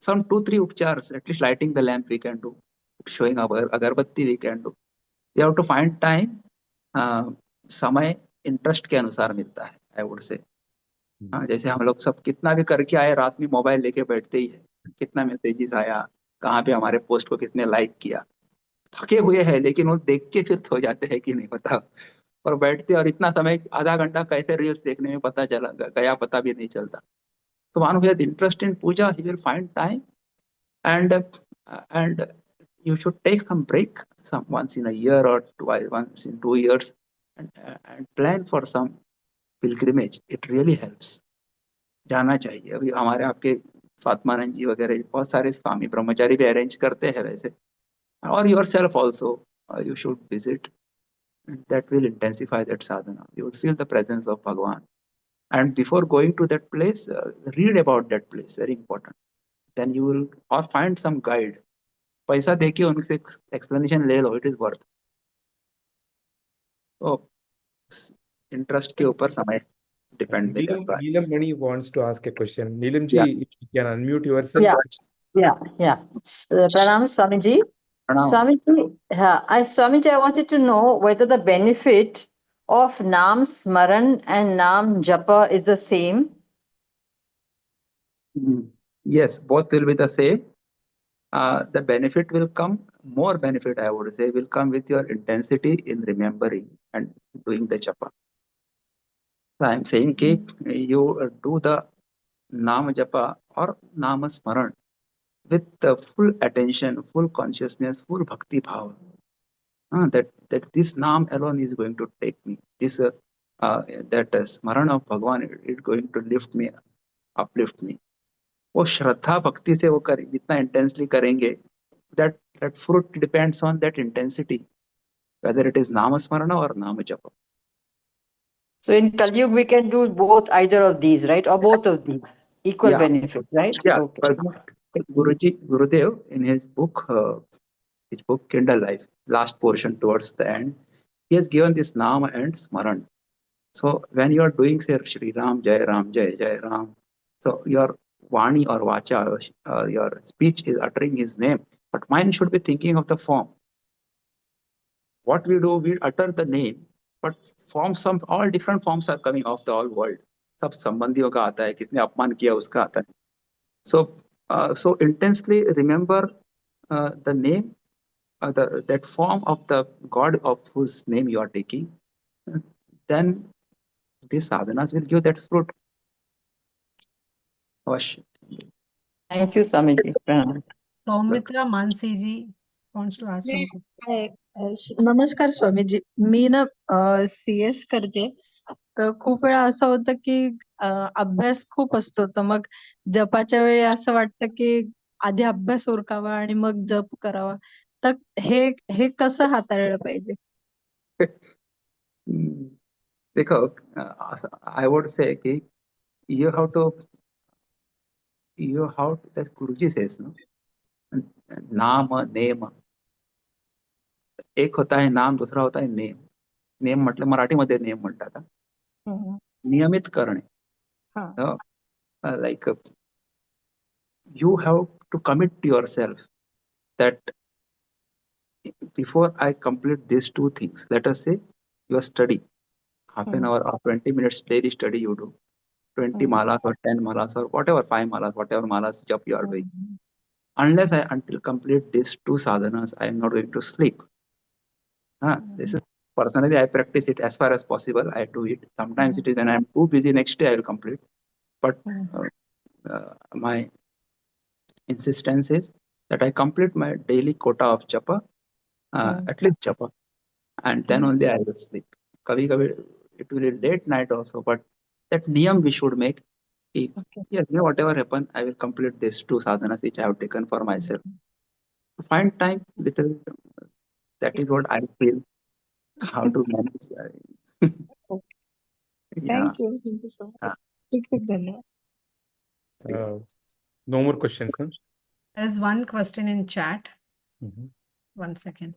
some 2-3 upchars, at least lighting the lamp we can do, showing our agarbatti we can do. You have to find time. समय interest के अनुसार मिलता है, I would say. जैसे हम लोग सब कितना भी करके आए, रात में मोबाइल लेके बैठते ही है, कितना मैसेजेस आया, कहाँ पे हमारे पोस्ट को कितने लाइक किया, थके हुए हैं लेकिन वो देख के फिर सो जाते हैं कि नहीं पता, और बैठते और इतना समय आधा घंटा कैसे रील्स देखने में पता चला गया पता भी नहीं चलता. So one who has interest in puja, he will find time, and you should take some break, some once in a year or twice, once in 2 years, and plan for some pilgrimage. It really helps. जाना चाहिए. अभी हमारे आपके फात्मानंद जी वगैरह बहुत सारे स्वामी ब्रह्मचारी भी arrange करते हैं वैसे, or yourself also you should visit. That will intensify that sadhana. You will feel the presence of Bhagwan. And before going to that place, read about that place. Very important. Then you will or find some guide. पैसा देके उनसे explanation ले लो. It is worth. So interest के ऊपर समय depend भी करता है. Neelam Mani wants to ask a question. Neelam ji, if you can unmute yourself. Yeah. Pranam Swamiji. Swamiji, Swamiji, I wanted to know whether the benefit of Nam Smaran and Nam Japa is the same. Yes, both will be the same. The benefit will come, more benefit I would say, will come with your intensity in remembering and doing the japa. So I am saying कि you do the Nam Japa or Nama Smaran with the full attention, full consciousness, full bhakti bhava. That this Nam alone is going to take me. This that Smaran of Bhagwan is going to lift me, uplift me. वो श्रद्धा भक्ति से वो करें, जितना intensely करेंगे, that fruit depends on that intensity, whether it is Nama Smarana or Nama Japa. So in Kali Yuga, we can do both, either of these, right? Or both of these. Equal benefit, right? Yeah. Okay. Gurudev, in his book Kindle Life, last portion towards the end, he has given this Nama and Smaran. So when you are doing, say, Shri Ram, Jai Ram, Jai Jai Ram, so your Vani or Vacha, your speech is uttering his name, but mind should be thinking of the form. What we do, we utter the name, but forms, all different forms are coming of the whole world. सब संबंधियों का आता है, किसने अपमान किया उसका आता है. So intensely remember the name, that form of the God of whose name you are taking. Then these sadhanas will give that fruit. Avash. Thank you, Swamiji. Pranam. Soumitra Mansiji wants to ask something. नमस्कार स्वामीजी. मी ना CS करते, तर खूप वेळा असं होतं की अभ्यास खूप असतो, तर मग जपाच्या वेळी असं वाटतं की आधी अभ्यास उरकावा आणि मग जप करावा. तर हे कसं हाताळलं पाहिजे? देखो, I would say कि you have to, as Guruji says, no, नाम नेम, एक होता है नाम, दूसरा होता है नेम. नेम म्हटलं मराठीमध्ये नेम म्हणतात. नियमित करणे. Like you have to commit to yourself that before I complete these two things, let us say your study, half an hour or 20 minutes daily study you do, 20 malas or 10 malas or whatever, 5 malas, whatever malas job you are doing. Unless until complete these two sadhanas, I am not going to sleep. This is personally, I practice it as far as possible. I do it. Sometimes it is when I am too busy, next day I will complete. But my insistence is that I complete my daily quota of japa, at least japa, and then only I will sleep. Kabhi it will be late night also, but that niyam we should make. Yes, whatever happen, I will complete these two sadhanas which I have taken for myself. Find time, little. That is what I feel. How to manage. Yeah. Thank you so much. खूप धन्यवाद. No more questions, no? There's one question in chat. 1 second.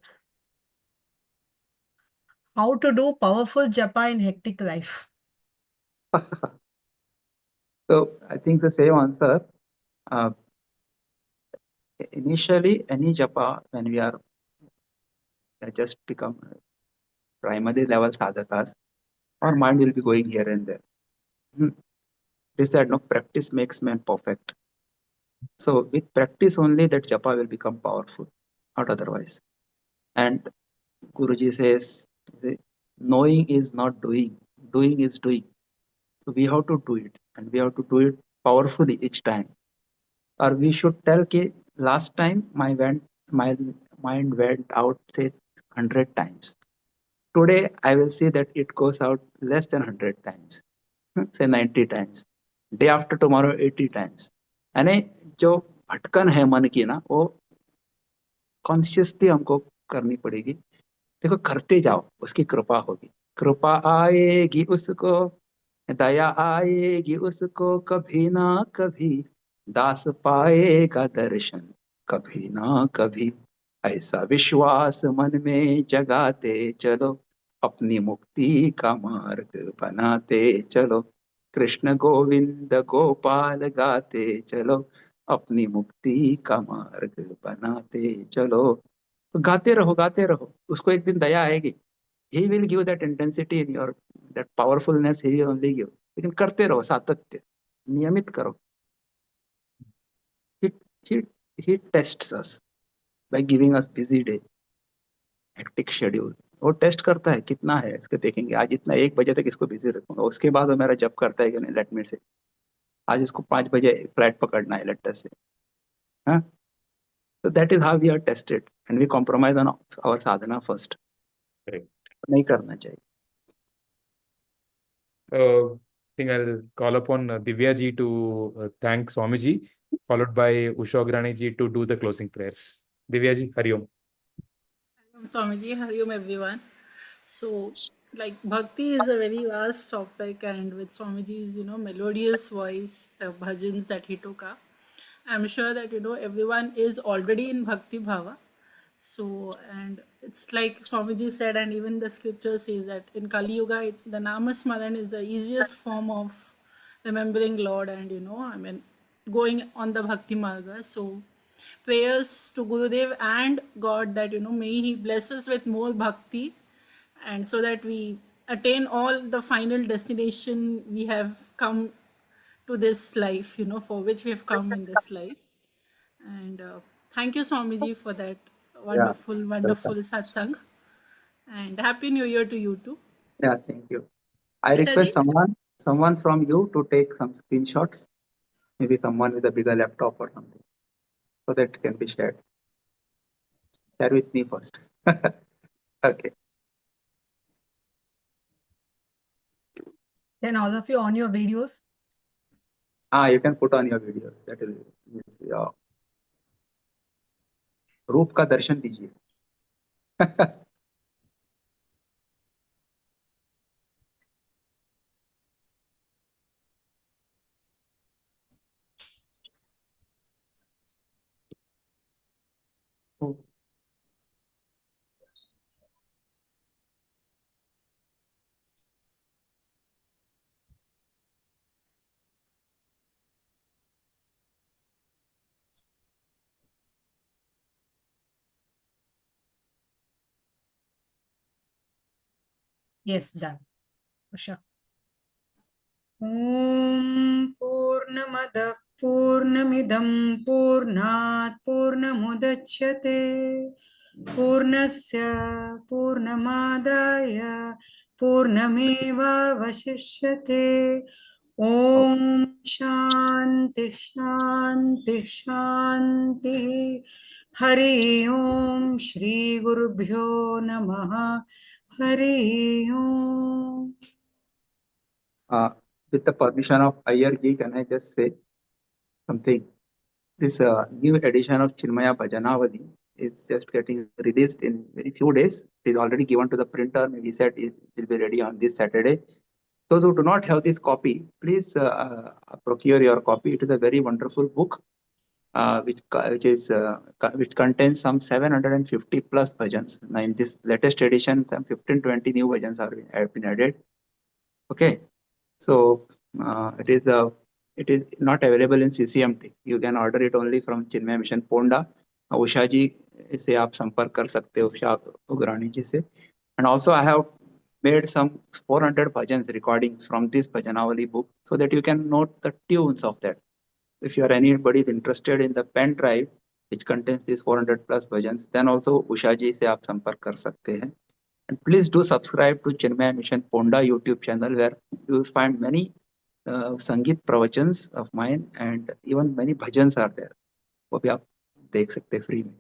How to do powerful japa in hectic life? So I think the same answer. Initially, any japa, when we are just become primary level sadhakas, our mind will be going here and there. They said, no, practice makes man perfect. So with practice only, that japa will become powerful, not otherwise. And Guruji says, knowing is not doing, doing is doing. So we have to do it, and we have to do it powerfully each time. Or we should tell कि last time my mind went out, say, 100 times. Today I will see that it goes out less than 100 times, say 90 times. Day after tomorrow 80 times. यानी जो भटकन है मन की ना, वो consciously हमको करनी पड़ेगी. देखो, करते जाओ, उसकी कृपा होगी. कृपा आएगी उसको, दया आएगी उसको, कभी ना कभी दास पाएगा दर्शन, कभी ना कभी. ऐसा विश्वास मन में जगाते चलो, अपनी मुक्ति का मार्ग बनाते चलो. कृष्ण गोविंद गोपाल गाते चलो, अपनी मुक्ति का मार्ग बनाते चलो. तो गाते रहो, उसको एक दिन दया आएगी. He will give that intensity in your, that powerfulness he will only give. लेकिन करते रहो, सातत्य, नियमित करो. he tests us by giving us busy day, hectic schedule. वो टेस्ट करता है कितना है इसके, देखेंगे आज इतना 1 बजे तक इसको बिजी रखूंगा, उसके बाद वो मेरा जब करता है कि नहीं, लेट मी से आज इसको 5 बजे फ्लाइट पकड़ना है, लेट अस से, हाँ. So that is how we are tested, and we compromise on our sadhana first. Correct. नहीं करना चाहिए. I think I'll call upon Divya ji to thank Swami ji, followed by Usha Agrani ji to do the closing prayers. Divya ji, Hari Om. Swamiji, Hari Om everyone. So, like bhakti is a very vast topic, and with Swamiji's melodious voice, the bhajans that he took up, I'm sure that everyone is already in bhakti bhava. So, and it's like Swamiji said, and even the scripture says that in Kali Yuga, the Namasmaran is the easiest form of remembering Lord, and going on the bhakti marga. So, prayers to Gurudev and God that may he bless us with more bhakti, and so that we attain all the final destination we have come to this life, for which we have come in this life. And thank you, Swamiji, for that wonderful Welcome. satsang. And Happy New Year to you too. Yeah, thank you. I request someone from you to take some screenshots, maybe someone with a bigger laptop or something, so that it can be shared. Share with me first. Okay. Then all of you on your videos. You can put on your videos. That is yeah. रूप का दर्शन दीजिए. Yes, done. Usha. ॐ पूर्णमदः पूर्णमिदं पूर्णात् पूर्णमुदच्यते पूर्णस्य पूर्णमादाय पूर्णमेवावशिष्यते ॐ शान्ति शान्ति शान्तिः हरि ओम श्री गुरुभ्यो नमः हरि ओम. With the permission of Iyer ji, can I just say something? This new edition of Chinmaya Bhajanavali is just getting released in very few days. It is already given to the printer. Maybe he said it will be ready on this Saturday. Those who do not have this copy, please procure your copy. It is a very wonderful book, which contains some 750 plus bhajans. Now in this latest edition, some 15-20 new bhajans have been added. Okay. So it is not available in CCMT. You can order it only from Chinmaya Mission Ponda. Usha ji से आप संपर्क कर सकते हो, उषा उगरानी जी से. And also I have made some 400 bhajans recordings from this Bhajanavali book, so that you can note the tunes of that. If you are anybody interested in the pen drive which contains these 400 plus bhajans, then also Usha ji से आप संपर्क कर सकते हैं. And please do subscribe to Chinmaya Mission Ponda YouTube channel, where you will find many Sangeet pravachans of mine, and even many bhajans are there. वो भी आप देख सकते हैं free में.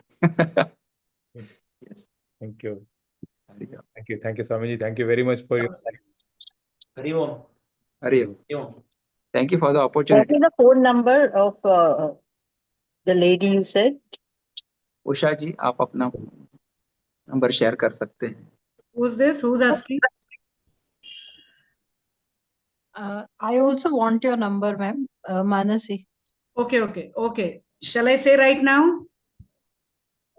Yes. Thank you. Thank you, Swamiji. Thank you very much for your time. Hari Om. Hari Om. Thank you for the What opportunity. is the phone number of the lady you said? Usha जी, आप अपना number share कर सकते हैं. Who's this? Who's asking? I also want your number, ma'am. Manasi. Okay. Shall I say right now?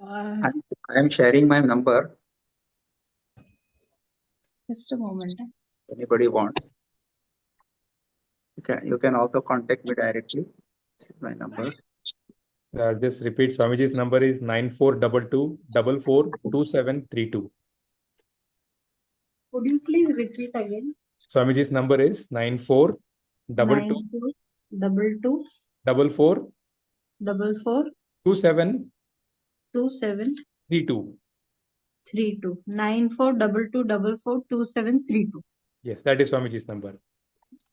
I am sharing my number. Just a moment. Anybody wants? You can also contact me directly. This is my number. Just repeat. Swamiji's number is 9422442732. Would you please repeat again? Swamiji's number is 9422 92 44 44 2732. 2732 9422442732. Yes, that is Swamiji's number.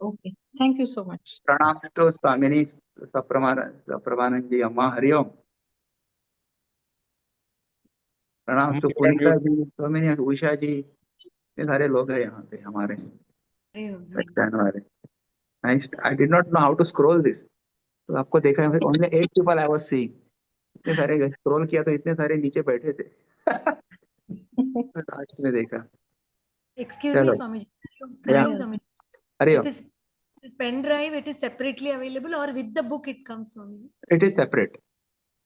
Okay, thank you so much. Pranam to Swamini Sapramanandi Amma Hari Om. प्रणाम तो पुनीता जी, स्वामी उषा जी, ये सारे लोग हैं यहाँ पे हमारे पहचान वाले. I did not know how to scroll this. तो आपको देखा है, only 8 people I was seeing. इतने सारे स्क्रॉल किया तो इतने सारे नीचे बैठे थे. लास्ट में देखा. Excuse me, Swamiji. Yeah. Swamiji. Hariom. If this pen drive, it is separately available, or with the book it comes, Swamiji? It is separate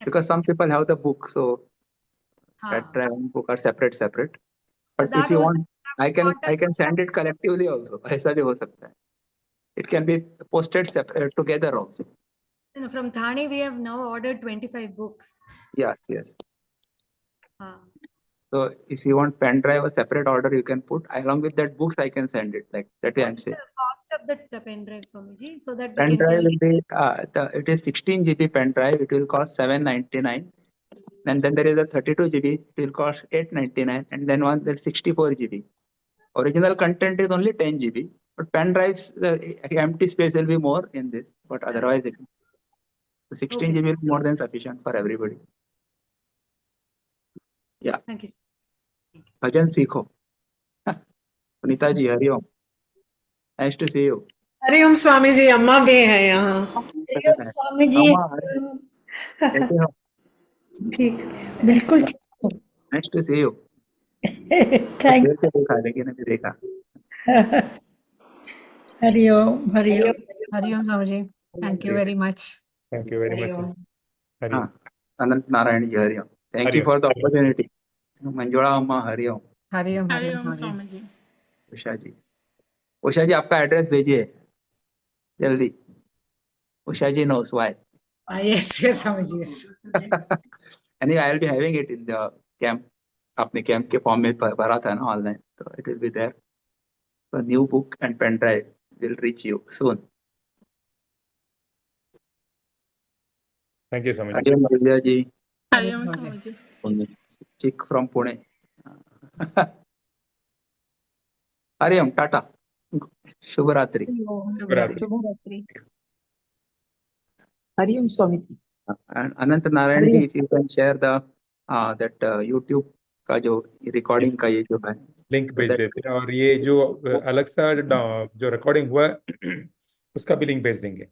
because some people have the book, so that drive and book are separate. But if you want, I can send it collectively also. ऐसा भी हो सकता है. It can be posted together also. You know, from Thane we have now ordered 25 books. Yes. So if you want pen drive, a separate order you can put. Along with that books, I can send it. Like that way I'm saying. What is the cost of the pen drive, Swamiji? So that we Pen can drive tell. will be it is 16 GB pen drive. It will cost $799. And then there is a 32 GB. It will cost $899. And then there's 64 GB. Original content is only 10 GB. But pen drives, empty space will be more in this. But otherwise, 16 GB is more than sufficient for everybody. Yeah. Thank you. Bhajan Sikho. Punita ji, Hari Om. Nice to see you. Hari ओम स्वामी जी, अम्मा भी है यहाँ. स्वामी जी कैसे हो? ठीक, बिल्कुल ठीक. Nice to see you. Thank देर से देखा लेकिन अभी देखा. हरि ओम. Hari Om, Swamiji. Thank you very much. Thank you very much. Hari Om. Anant Narayan ji, Hari Om. Thank Hari you Om. for the opportunity. Manjula Amma, Hari Om. Hari Om, Hari Om, Swamiji. Swamiji. Usha जी आपका address भेजिए जल्दी. उषा जी knows why. Yes, Swamiji, yes. Anyway, I will be having it in the camp. आपने camp के form में भरा था ना online, so it will be there. So new book and pen drive will reach you soon. Thank you, Swamiji. Hari Om, Divya ji. Hari Om, Swamiji. Chick from Pune. Hari Om, Tata. Shubharatri. Shubharatri. Hari Om, Swamiji. And Anant Narayan ji, if you can share the that YouTube का जो recording का ये जो है link भेज देते हैं और ये जो अलग सा जो रिकॉर्डिंग हुआ है उसका भी लिंक भेज देंगे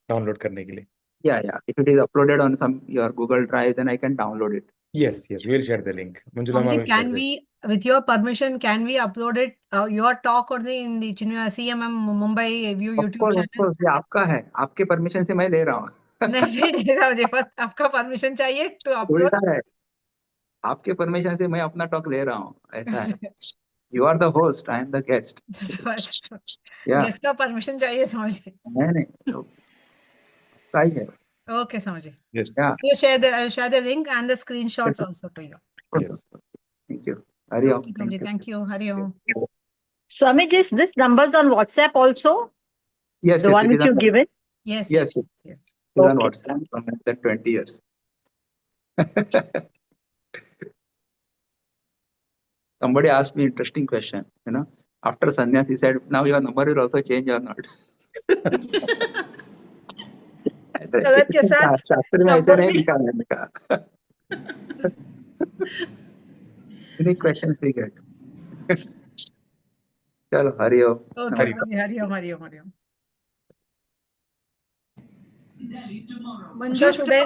डाउनलोड करने के लिए. Yeah. If it is uploaded on your Google Drive, then I can download it. Yes, we'll share the link. Manjula Swamiji, will can we, with your permission, can we upload it, your talk only in the Chinmaya CMM Mumbai View YouTube channel? Of course, ये आपका है. आपके permission से मैं ले रहा हूँ. नहीं समझे, बस आपका परमिशन चाहिए to upload. उल्टा है. आपके परमिशन से मैं अपना टॉक ले रहा हूँ. ऐसा है. You are the host, I am the guest. Yeah. Guest का परमिशन चाहिए समझे. नहीं सही है. Okay, Swamiji. Yes. Yeah. You share the link and the screenshots also to you. Yes. Thank you. Hari Om. Okay, Swamiji, thank you. Hari Om. Swamiji, is this numbers on WhatsApp also? Yes. The one which you've given? Yes. Yes. It's on WhatsApp for more than 20 years. Somebody asked me interesting question. After sannyas, he said, "Now your number will also change or not?" के साथ शास्त्र में ऐसे नहीं लिखा है इनका. Any questions we get? चलो हरि ओम. Okay, Hari Om, Hari Om, Hari Om. Manju सुबह